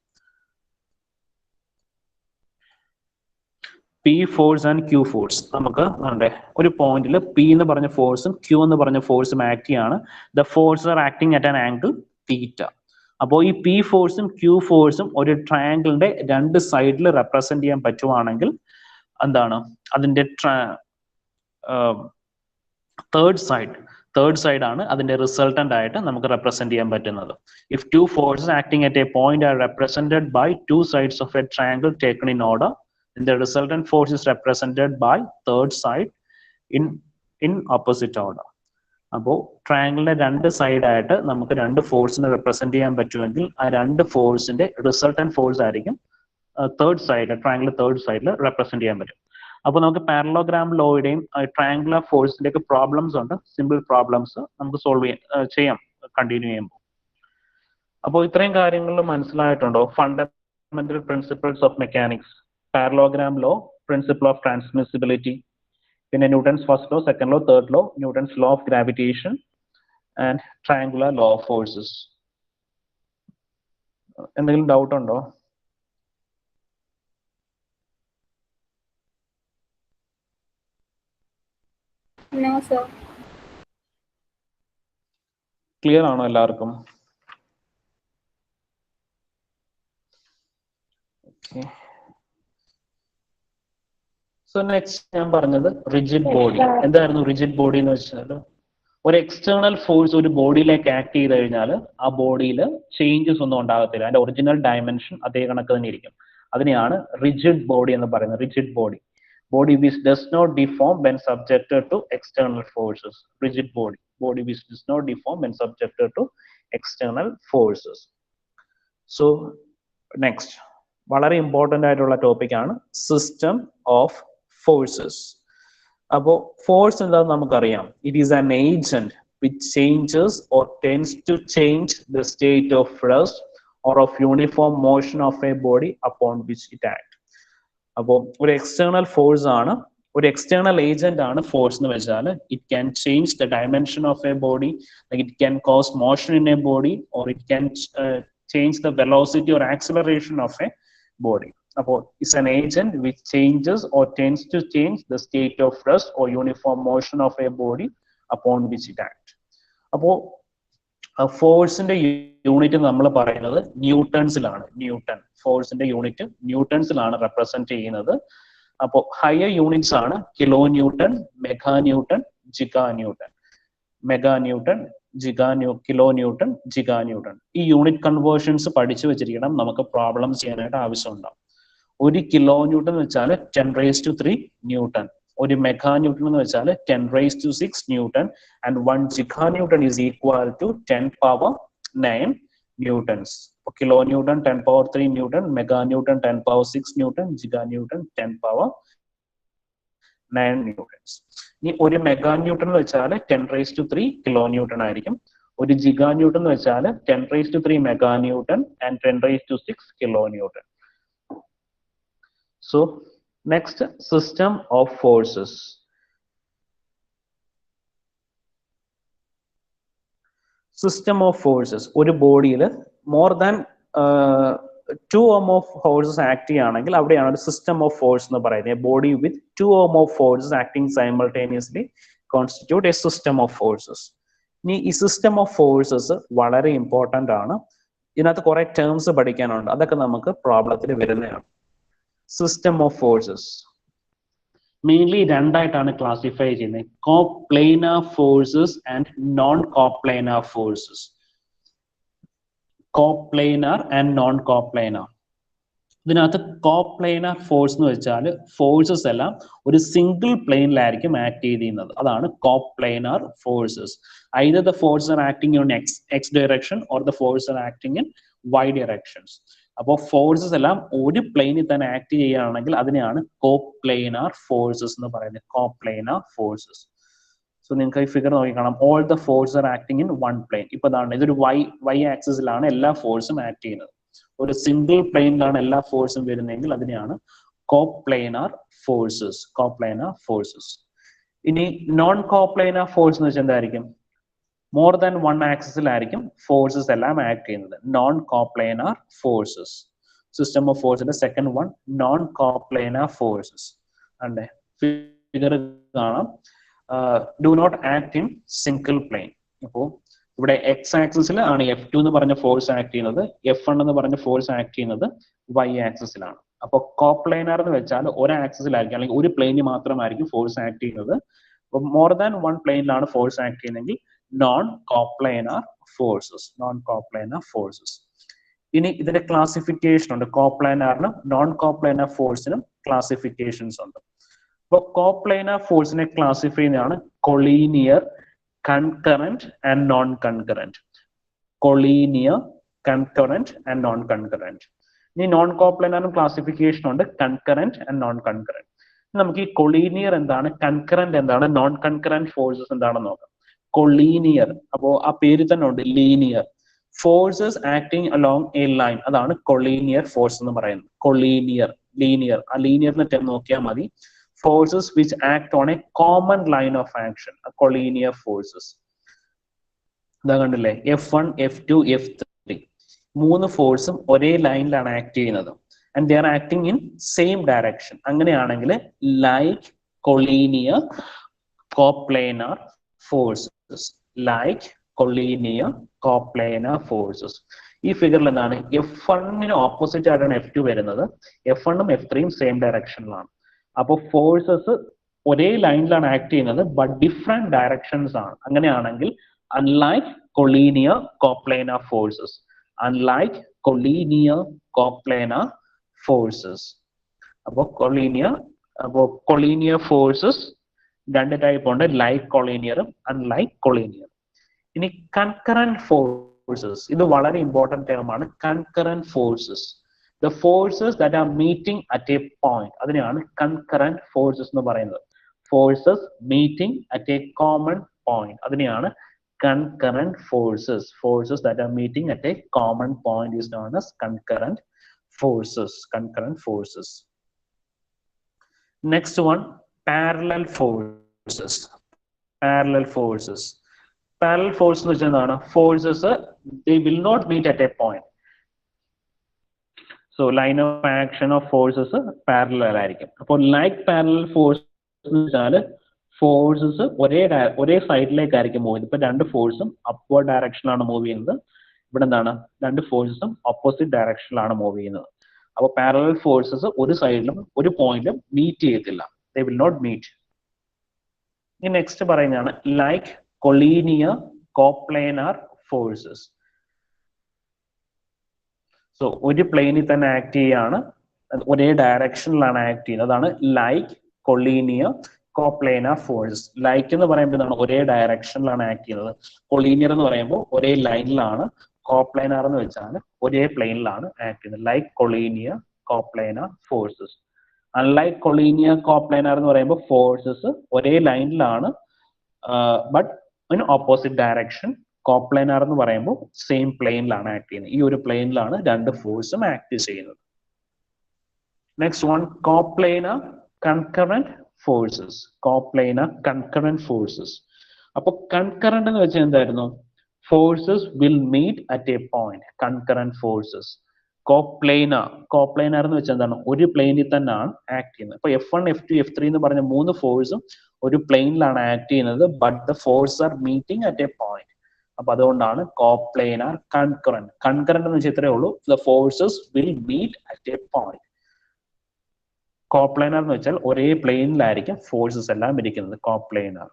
P force and Q force. നമുക്ക് ഇതാണ്ടേ ഒരു പോയിന്റിൽ പി എന്ന് പറഞ്ഞ ഫോഴ്സും ക്യൂ എന്ന് പറഞ്ഞ ഫോഴ്സും ആക്ട് ചെയ്യാണ്. The force are acting at an angle theta. അപ്പോൾ ഈ പി ഫോഴ്സും ക്യൂ ഫോഴ്സും ഒരു ട്രയാങ്കിളിന്റെ രണ്ട് സൈഡിൽ റെപ്രസെന്റ് ചെയ്യാൻ പറ്റുവാണെങ്കിൽ എന്താണ് അതിന്റെ തേർഡ് സൈഡ് ആണ് അതിന്റെ റിസൾട്ടന്റ് ആയിട്ട് നമുക്ക് റെപ്രസെന്റ് ചെയ്യാൻ പറ്റുന്നത്. If two forces acting at a point are represented by two sides of a triangle taken in order, the resultant force is represented by third side in opposite order. അപ്പോൾ ട്രയാങ്കിളിന്റെ രണ്ട് side ആയിട്ട് നമുക്ക് രണ്ട് ഫോഴ്സിനെ represent ചെയ്യാൻ പറ്റുമെങ്കിൽ ആ രണ്ട് ഫോഴ്സിന്റെ റിസൾട്ടന്റ് ഫോഴ്സ് ആയിരിക്കും തേർഡ് സൈഡ്, ട്രയാങ്കിൾ തേർഡ് സൈഡിൽ റെപ്രസെന്റ് ചെയ്യാൻ പറ്റും. അപ്പോൾ നമുക്ക് പാരലോഗ്രാം ലോയുടെയും ട്രയാങ്കുലർ ഫോഴ്സിന്റെ ഒക്കെ പ്രോബ്ലംസ് ഉണ്ട്, സിമ്പിൾ പ്രോബ്ലംസ് നമുക്ക് സോൾവ് ചെയ്യാം കണ്ടിന്യൂ ചെയ്യുമ്പോൾ. അപ്പോൾ ഇത്രയും കാര്യങ്ങൾ മനസ്സിലായിട്ടുണ്ടോ? Fundamental principles of mechanics, parallelogram law, principle of transmissibility, പിന്നെ Newton's first law, second law, third law, Newton's law of gravitation and triangular law of forces. എന്തെങ്കിലും ഡൗട്ട് ഉണ്ടോ? No, sir. ക്ലിയർ ആണോ എല്ലാവർക്കും? ഓക്കെ. സോ നെക്സ്റ്റ് ഞാൻ പറഞ്ഞത് rigid body. എന്തായിരുന്നു rigid body എന്ന് വെച്ചാൽ ഒരു എക്സ്റ്റേണൽ ഫോഴ്സ് ഒരു ബോഡിയിലേക്ക് ആക്ട് ചെയ്ത് കഴിഞ്ഞാൽ ആ ബോഡിയിൽ ചേഞ്ചസ് ഒന്നും ഉണ്ടാകത്തില്ല. അതിന്റെ ഒറിജിനൽ ഡയമെൻഷൻ അതേ കണക്ക് തന്നെ ഇരിക്കും. അതിനെയാണ് റിജിഡ് ബോഡി എന്ന് പറയുന്നത്. Rigid body, body which does not deform when subjected to external forces. Rigid body, body which does not deform when subjected to external forces. So next, വളരെ ഇമ്പോർട്ടൻ്റ് ആയിട്ടുള്ള topic ആണ് സിസ്റ്റം ഓഫ് ഫോഴ്സസ്. അപ്പോൾ force എന്താണെന്ന് നമുക്കറിയാം. It is an agent which changes or tends to change the state of rest or of uniform motion of a body upon which it acts. അപ്പോൾ ഒരു external force ആണ്, ഒരു external agent ആണ് force എന്ന് വെച്ചാൽ it can change the dimension of a body, it can cause motion in a body, or it can change the velocity or acceleration of a body. അപ്പോൾ it's an agent which changes or tends to change the state of rest or uniform motion of a body upon which it act. അപ്പോൾ ഫോഴ്സിന്റെ unit നമ്മൾ പറയുന്നത് ന്യൂട്ടൺസിലാണ്. Newton, ഫോഴ്സിന്റെ unit ന്യൂട്ടൺസിലാണ് represent ചെയ്യുന്നത്. അപ്പോൾ ഹയർ യൂണിറ്റ്സ് ആണ് kilo newton, mega newton, giga newton. Mega newton, kilo newton, giga newton. ഈ യൂണിറ്റ് കൺവേർഷൻസ് പഠിച്ചു വെച്ചിരിക്കണം, നമുക്ക് പ്രോബ്ലം ചെയ്യാനായിട്ട് ആവശ്യമുണ്ടാവും. ഒരു കിലോ ന്യൂട്ടൺ എന്ന് വെച്ചാൽ 10⁻³ ന്യൂട്ടൺ. ഒരു മെഗാ ന്യൂട്ടൺ എന്ന് വെച്ചാൽ 10⁻⁶ newton. And 1 giga newton is equal to 10⁻⁹ newtons. Kilo newton 10⁻³ newton, mega newton 10⁻⁶ newton, giga newton 10⁻⁹ newtons. ഇനി ഒരു മെഗാ ന്യൂട്ടൺ എന്ന് വെച്ചാൽ 10⁻³ കിലോ ന്യൂട്ടൺ ആയിരിക്കും. ഒരു ജിഗാ ന്യൂട്ടൺ എന്ന് വെച്ചാൽ 10⁻³ mega newton and 10⁻⁶ kilo newton. So next, system of forces. System of forces. ഒരു ബോഡിയിൽ more than 2 or more forces act ചെയ്യുകയാണെങ്കിൽ അവിടെയാണ് ഒരു സിസ്റ്റം ഓഫ് ഫോഴ്സ് എന്ന് പറയുന്നത്. A body with 2 or more forces acting simultaneously constitute a system of forces. ഇനി ഈ system of forces വളരെ ഇമ്പോർട്ടൻ്റ് ആണ്. ഇതിനകത്ത് കുറെ ടേംസ് പഠിക്കാനുണ്ട്, അതൊക്കെ നമുക്ക് പ്രോബ്ലത്തിൽ വരുന്നതാണ്. സിസ്റ്റം ഓഫ് ഫോഴ്സസ് മെയിൻലി രണ്ടായിട്ടാണ് ക്ലാസിഫൈ ചെയ്യുന്നത്: coplanar forces and non coplanar forces. Coplanar and non coplanar. ഇതിനകത്ത് കോപ്ലേനാർ ഫോഴ്സ് എന്ന് വെച്ചാൽ ഫോഴ്സസ് എല്ലാം ഒരു സിംഗിൾ പ്ലെയിനിലായിരിക്കും ആക്ട് ചെയ്യുന്നത്. അതാണ് കോപ്ലേനാർ forces. either the forces are acting in x direction or the forces are acting in y directions. അപ്പോൾ forces എല്ലാം ഒരു പ്ലെയിനിൽ തന്നെ ആക്ട് ചെയ്യുകയാണെങ്കിൽ അതിനെയാണ് കോപ്ലേനാർ ഫോഴ്സസ് എന്ന് പറയുന്നത്. കോപ്ലേനാർ ഫോഴ്സസ്. സോ നിങ്ങൾക്ക് ഈ ഫിഗർ നോക്കി കാണാം. All the forces are acting in one plane. ഇപ്പൊ ഇതാണ്, ഇതൊരു വൈ ആക്സിസിലാണ് എല്ലാ ഫോഴ്സും ആക്ട് ചെയ്യുന്നത്. ഒരു സിംഗിൾ പ്ലെയിനിലാണ് എല്ലാ ഫോഴ്സും വരുന്നതെങ്കിൽ അതിനെയാണ് കോപ്ലേനാർ ഫോഴ്സസ്. Coplanar forces. ഇനി നോൺ കോപ്ലേനാർ ഫോഴ്സ് എന്ന് വെച്ചാൽ എന്തായിരിക്കും? മോർ ദാൻ വൺ ആക്സിസിലായിരിക്കും ഫോഴ്സസ് എല്ലാം ആക്ട് ചെയ്യുന്നത്. Non coplanar forces. System of ഫോഴ്സിന്റെ second one non coplanar forces. അതെ, ഫിഗർ കാണാം. Do not act in single plane. അപ്പോൾ ഇവിടെ എക്സ് ആക്സിസിൽ ആണ് F2 എന്ന് പറഞ്ഞ ഫോഴ്സ് ആക്ട് ചെയ്യുന്നത്, F1 എന്ന് പറഞ്ഞ ഫോഴ്സ് ആക്ട് ചെയ്യുന്നത് Y ആക്സിസിലാണ്. അപ്പോൾ കോപ്ലേനാർ എന്ന് വെച്ചാൽ ഒരു ആക്സിസിലായിരിക്കും, അല്ലെങ്കിൽ ഒരു പ്ലെയിനിൽ മാത്രമായിരിക്കും ഫോഴ്സ് ആക്ട് ചെയ്യുന്നത്. അപ്പോൾ മോർ ദാൻ വൺ പ്ലെയിനിലാണ് ഫോഴ്സ് ആക്ട് ചെയ്യുന്നതെങ്കിൽ non coplanar forces. Non coplanar forces. ഇനി ഇതിന്റെ ക്ലാസിഫിക്കേഷൻ ഉണ്ട്. കോപ്ലേനാറിനും നോൺ കോപ്ലേനാർ ഫോഴ്സിനും ക്ലാസിഫിക്കേഷൻസ് ഉണ്ട്. അപ്പോൾ കോപ്ലേനാർ ഫോഴ്സിനെ ക്ലാസിഫൈ ചെയ്യുന്നതാണ് collinear, concurrent and non-concurrent. Collinear, concurrent and non-concurrent. ഇനി നോൺ കോപ്ലേനാറും ക്ലാസിഫിക്കേഷൻ ഉണ്ട്, കൺകറന്റ് ആൻഡ് നോൺ കൺകറന്റ്. നമുക്ക് ഈ കൊളീനിയർ എന്താണ്, കൺകറന്റ് എന്താണ്, നോൺ കൺകറന്റ് ഫോഴ്സസ് എന്താണെന്ന് നോക്കാം. കൊളീനിയർ, അപ്പോ ആ പേര് തന്നെ ഉണ്ട് linear. Forces acting along A line, അതാണ് കൊളീനിയർ ഫോഴ്സ് എന്ന് പറയുന്നത്. കൊളീനിയർ, ലീനിയർ, ആ ലീനിയറിനെ ടേം നോക്കിയാൽ മതി. Forces which act on a common line of action, a collinear forces. ഇതാ കണ്ടില്ലേ, F1, F2, F3. മൂന്ന് ഫോഴ്സും ഒരേ ലൈനിലാണ് ആക്ട് ചെയ്യുന്നത് and they are acting in same direction. അങ്ങനെയാണെങ്കിൽ like collinear coplanar forces, like collinear coplanar forces. ഈ ഫിഗറിൽ എന്താണ് F1 ഓപ്പോസിറ്റ് ആയിട്ടാണ് F2 വരുന്നത്. F1ഉം F3യും സെയിം ഡയറക്ഷനിലാണ്. അപ്പോൾ ഫോഴ്സസ് ഒരേ ലൈനിലാണ് ആക്ട് ചെയ്യുന്നത് ബട്ട് ഡിഫറെന്റ് ഡയറക്ഷൻസ് ആണ്. അങ്ങനെയാണെങ്കിൽ unlike collinear coplanar forces, unlike collinear coplanar forces. അപ്പോൾ കൊളീനിയർ ഫോഴ്സസ് രണ്ട് ടൈപ്പ് ഉണ്ട്, ലൈക്ക് കൊളീനിയറും അൺലൈക്ക് കൊളീനിയറും. ഇനി കൺകറന്റ് ഫോഴ്സസ്, ഇത് വളരെ ഇമ്പോർട്ടന്റ് ടേം ആണ്. Concurrent forces, the forces that are meeting at a point, അതിനെയാണ് concurrent forces എന്ന് പറയുന്നത്. Forces meeting at a common point, അതിനെയാണ് concurrent forces. Forces that are meeting at a common point is known as concurrent forces. Concurrent forces. Next one, parallel forces. Parallel forces. Parallel forces എന്ന് വെച്ചാൽ എന്താണ്? Forces they will not meet at a point. So line of action of forces parallel ആയിരിക്കും. അപ്പോൾ like parallel force എന്ന് വെച്ചാൽ forces ഒരേ സൈഡിലേക്കായിരിക്കും move ചെയ്യുന്നത്. ഇപ്പൊ രണ്ട് ഫോഴ്സും അപ്വേർഡ് ഡയറക്ഷനിലാണ് മൂവ് ചെയ്യുന്നത്. ഇവിടെ എന്താണ് രണ്ട് ഫോഴ്സസും ഓപ്പോസിറ്റ് ഡയറക്ഷനിലാണ് മൂവ് ചെയ്യുന്നത്. അപ്പോൾ പാരലൽ ഫോഴ്സസ് ഒരു സൈഡിലും ഒരു പോയിന്റിലും മീറ്റ് ചെയ്യത്തില്ല. They will not meet. ഇനി നെക്സ്റ്റ് പറയുന്നതാണ് like collinear coplanar forces. So ഒരു പ്ലെയിനിൽ തന്നെ ആക്ട് ചെയ്യാണ്, ഒരേ ഡയറക്ഷനിലാണ് ആക്ട് ചെയ്യുന്നത്. അതാണ് like collinear coplanar forces. Like എന്ന് പറയുമ്പോൾ എന്താണ് ഒരേ ഡയറക്ഷനിലാണ് ആക്ട് ചെയ്യുന്നത്. കൊളീനിയർ എന്ന് പറയുമ്പോൾ ഒരേ ലൈനിലാണ്, കോപ്ലേനാർ എന്ന് വെച്ചാൽ ഒരേ പ്ലെയിനിലാണ് ആക്ട് ചെയ്യുന്നത്. Like collinear coplanar forces. Unlike collinear coplanar എന്ന് പറയുമ്പോൾ ഫോഴ്സസ് ഒരേ ലൈനിലാണ് but in opposite direction. Coplanar എന്ന് പറയുമ്പോൾ സെയിം പ്ലെയിനിലാണ് ആക്ട് ചെയ്യുന്നത്. ഈ ഒരു പ്ലെയിനിലാണ് രണ്ട് ഫോഴ്സും ആക്ട് ചെയ്യുന്നത്. Next one, coplanar concurrent forces. Coplanar concurrent forces. അപ്പൊ കൺകറന്റ് എന്ന് വെച്ചാൽ എന്തായിരുന്നു? Forces will meet at a point. Concurrent forces. Coplanar എന്ന് വെച്ചാൽ എന്താണ്? ഒരു പ്ലെയിനിൽ തന്നെയാണ് ആക്ട് ചെയ്യുന്നത്. അപ്പൊ F1, F2, F3 എന്ന് പറഞ്ഞ മൂന്ന് ഫോഴ്സും ഒരു പ്ലെയിനിലാണ് ആക്ട് ചെയ്യുന്നത് but the force are meeting at a point. അപ്പൊ അതുകൊണ്ടാണ് കോപ്ലേനാർ കൺകറന്റ്. കൺകറന്റ് എന്ന് വെച്ചാൽ ഇത്രയേ ഉള്ളൂ, the forces will meet at a point. Coplanar എന്ന് വെച്ചാൽ ഒരേ പ്ലെയിനിലായിരിക്കും ഫോഴ്സസ് എല്ലാം ഇരിക്കുന്നത്. കോപ്ലേനാർ.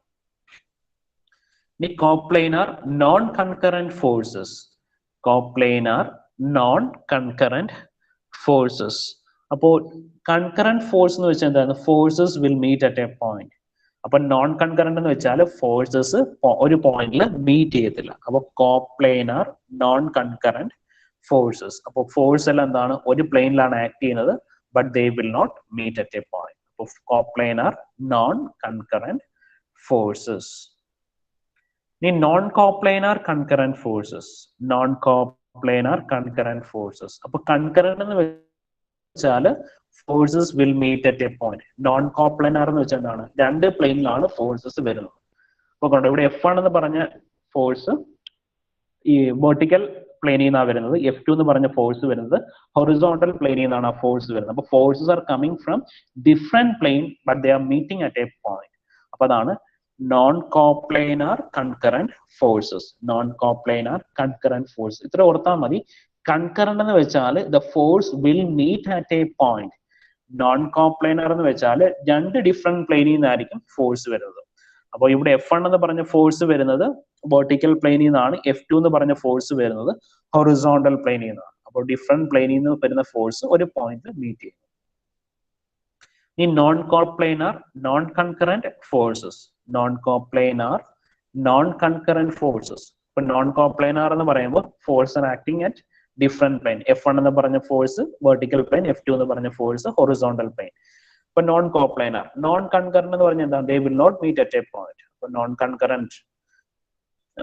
ഇനി coplanar non concurrent forces. Coplanar non concurrent forces. അപ്പോൾ കൺകറന്റ് ഫോഴ്സ് എന്ന് വെച്ചാൽ എന്താണ്? Forces will meet at a point. അപ്പൊ നോൺ കൺകറന്റ് എന്ന് വെച്ചാൽ ഫോഴ്സസ് ഒരു പോയിന്റിൽ മീറ്റ് ചെയ്യത്തില്ല. അപ്പൊ കോപ്ലേനാർ നോൺ കൺകറന്റ് ഫോഴ്സസ്. അപ്പൊ ഫോഴ്സ് എല്ലാം എന്താണ്? ഒരു പ്ലെയിനിലാണ് ആക്ട് ചെയ്യുന്നത് but they will not meet at a point. അപ്പൊ കോപ്ലേനാർ നോൺ കൺകറന്റ് ഫോഴ്സസ്. ഇനി non coplanar concurrent forces. Non coplanar concurrent forces. അപ്പൊ കൺകറന്റ് എന്ന് വെച്ചാൽ forces will meet at a point. Non coplanar എന്ന് വെച്ചാൽ എന്താണ്? രണ്ട് പ്ലെയിനിലാണ് ഫോഴ്സസ് വരുന്നത്. അപ്പൊ കണ്ടോ, ഇവിടെ F1 എന്ന് പറഞ്ഞ ഫോഴ്സ് ഈ വെർട്ടിക്കൽ പ്ലെയിനിൽ നിന്നാണ് വരുന്നത്. F2 എന്ന് പറഞ്ഞ ഫോഴ്സ് വരുന്നത് ഹൊറിസോണ്ടൽ പ്ലെയിനിൽ നിന്നാണ് ആ ഫോഴ്സ് വരുന്നത്. അപ്പൊ forces are coming from different plane but they are meeting at a point. അപ്പൊ അതാണ് non coplanar concurrent forces. Non coplanar concurrent force. ഇത്ര ഓർത്താൽ മതി. കൺകറന്റ് എന്ന് വെച്ചാൽ the force will meet at a point. Non coplanar എന്ന് വെച്ചാൽ രണ്ട് ഡിഫറെന്റ് പ്ലെയിനിൽ നിന്നായിരിക്കും ഫോഴ്സ് വരുന്നത്. അപ്പോൾ ഇവിടെ F1 എന്ന് പറഞ്ഞ ഫോഴ്സ് വരുന്നത് വെർട്ടിക്കൽ പ്ലെയിനിൽ നിന്നാണ്. F2 എന്ന് പറഞ്ഞ ഫോഴ്സ് വരുന്നത് ഹൊറിസോണ്ടൽ പ്ലെയിനിൽ നിന്നാണ്. അപ്പോൾ ഡിഫറെന്റ് പ്ലെയിനിൽ നിന്ന് വരുന്ന ഫോഴ്സ് ഒരു പോയിന്റിൽ മീറ്റ് ചെയ്യും. ഈ non coplanar non concurrent forces. Non coplanar non concurrent forces. ഇപ്പൊ നോൺ കോപ്ലേനാർ എന്ന് പറയുമ്പോൾ force are acting at different plane. F1 എന്ന് പറഞ്ഞ ഫോഴ്സ് വെർട്ടിക്കൽ പ്ലെയിൻ, F2 എന്ന് പറഞ്ഞ ഫോഴ്സ് ഹൊറിസോണ്ടൽ പ്ലെയിൻ. ഇപ്പൊ നോൺ കോപ്ലേനാർ. നോൺ കൺകറന്റ് എന്ന് പറഞ്ഞാൽ എന്താണ്? They will not meet at a point. അപ്പൊ നോൺ കൺകറന്റ്.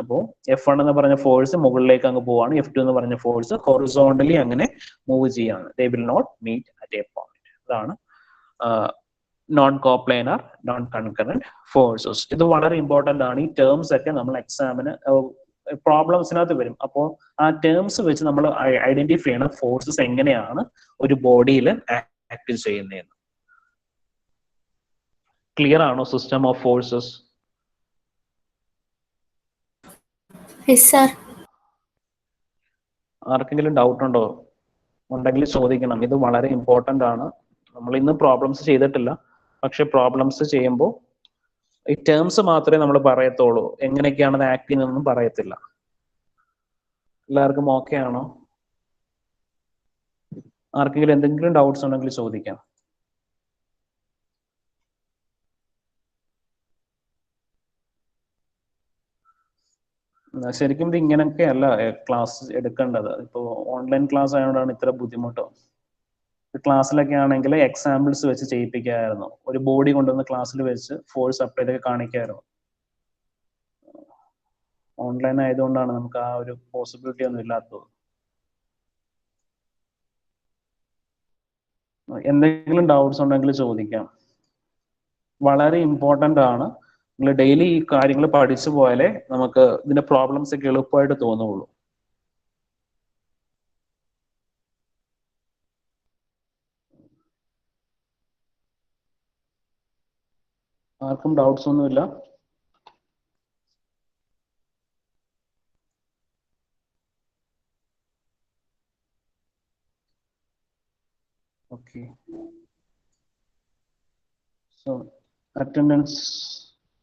അപ്പോ F1 എന്ന് പറഞ്ഞ ഫോഴ്സ് മുകളിലേക്ക് അങ്ങ് പോവാണ്, F2 എന്ന് പറഞ്ഞ ഫോഴ്സ് ഹൊറിസോണ്ടലി അങ്ങനെ മൂവ് ചെയ്യാണ്. They will not meet at a point. അതാണ് non coplanar non concurrent forces. ഇത് വളരെ ഇമ്പോർട്ടന്റ് ആണ്. ഈ ടേംസ് ഒക്കെ നമ്മൾ എക്സാമിന് പ്രോബ്ലംസിനകത്ത് വരും. അപ്പോൾ ആ ടേംസ് വെച്ച് നമ്മൾ ഐഡന്റിഫൈ ചെയ്യണം ഫോഴ്സസ് എങ്ങനെയാണ് ഒരു ബോഡിയിൽ ആക്ട് ചെയ്യുന്നതെന്ന്. ക്ലിയർ ആണോ system of forces? Yes sir. ആർക്കെങ്കിലും ഡൗട്ട് ഉണ്ടോ? ഉണ്ടെങ്കിൽ ചോദിക്കണം. ഇത് വളരെ ഇമ്പോർട്ടന്റ് ആണ്. നമ്മൾ ഇന്ന് പ്രോബ്ലംസ് ചെയ്തിട്ടില്ല, പക്ഷെ പ്രോബ്ലംസ് ചെയ്യുമ്പോൾ ഈ ടേംസ് മാത്രമേ നമ്മൾ പറയത്തുള്ളൂ, എങ്ങനെയൊക്കെയാണ് അത് ആക്ട് ചെയ്യുന്നതെന്നും പറയത്തില്ല. എല്ലാവർക്കും ഓക്കെ ആണോ? ആർക്കെങ്കിലും എന്തെങ്കിലും ഡൗട്ട്സ് ഉണ്ടെങ്കിൽ ചോദിക്കാം. ശരിക്കും ഇത് ഇങ്ങനെയൊക്കെ അല്ല ക്ലാസ് എടുക്കേണ്ടത്. ഇപ്പോൾ ഓൺലൈൻ ക്ലാസ് ആയതുകൊണ്ടാണ് ഇത്ര ബുദ്ധിമുട്ടോ. ക്ലാസ്സിലൊക്കെ ആണെങ്കിൽ എക്സാമ്പിൾസ് വെച്ച് ചെയ്യിപ്പിക്കായിരുന്നു. ഒരു ബോഡി കൊണ്ടുവന്ന് ക്ലാസ്സിൽ വെച്ച് ഫോഴ്സ് അപ്ലൈ ചെയ്തൊക്കെ കാണിക്കായിരുന്നു. ഓൺലൈൻ ആയതുകൊണ്ടാണ് നമുക്ക് ആ ഒരു പോസിബിലിറ്റി ഒന്നും ഇല്ലാത്തത്. എന്തെങ്കിലും ഡൗട്ട്സ് ഉണ്ടെങ്കിൽ ചോദിക്കാം. വളരെ ഇമ്പോർട്ടന്റ് ആണ്. നിങ്ങൾ ഡെയിലി ഈ കാര്യങ്ങൾ പഠിച്ചു പോയാലേ നമുക്ക് ഇതിന്റെ പ്രോബ്ലംസ് ഒക്കെ എളുപ്പമായിട്ട് തോന്നുള്ളൂ. ആർക്കും ഡൗട്ട്സ് ഒന്നുമില്ല? Okay. So attendance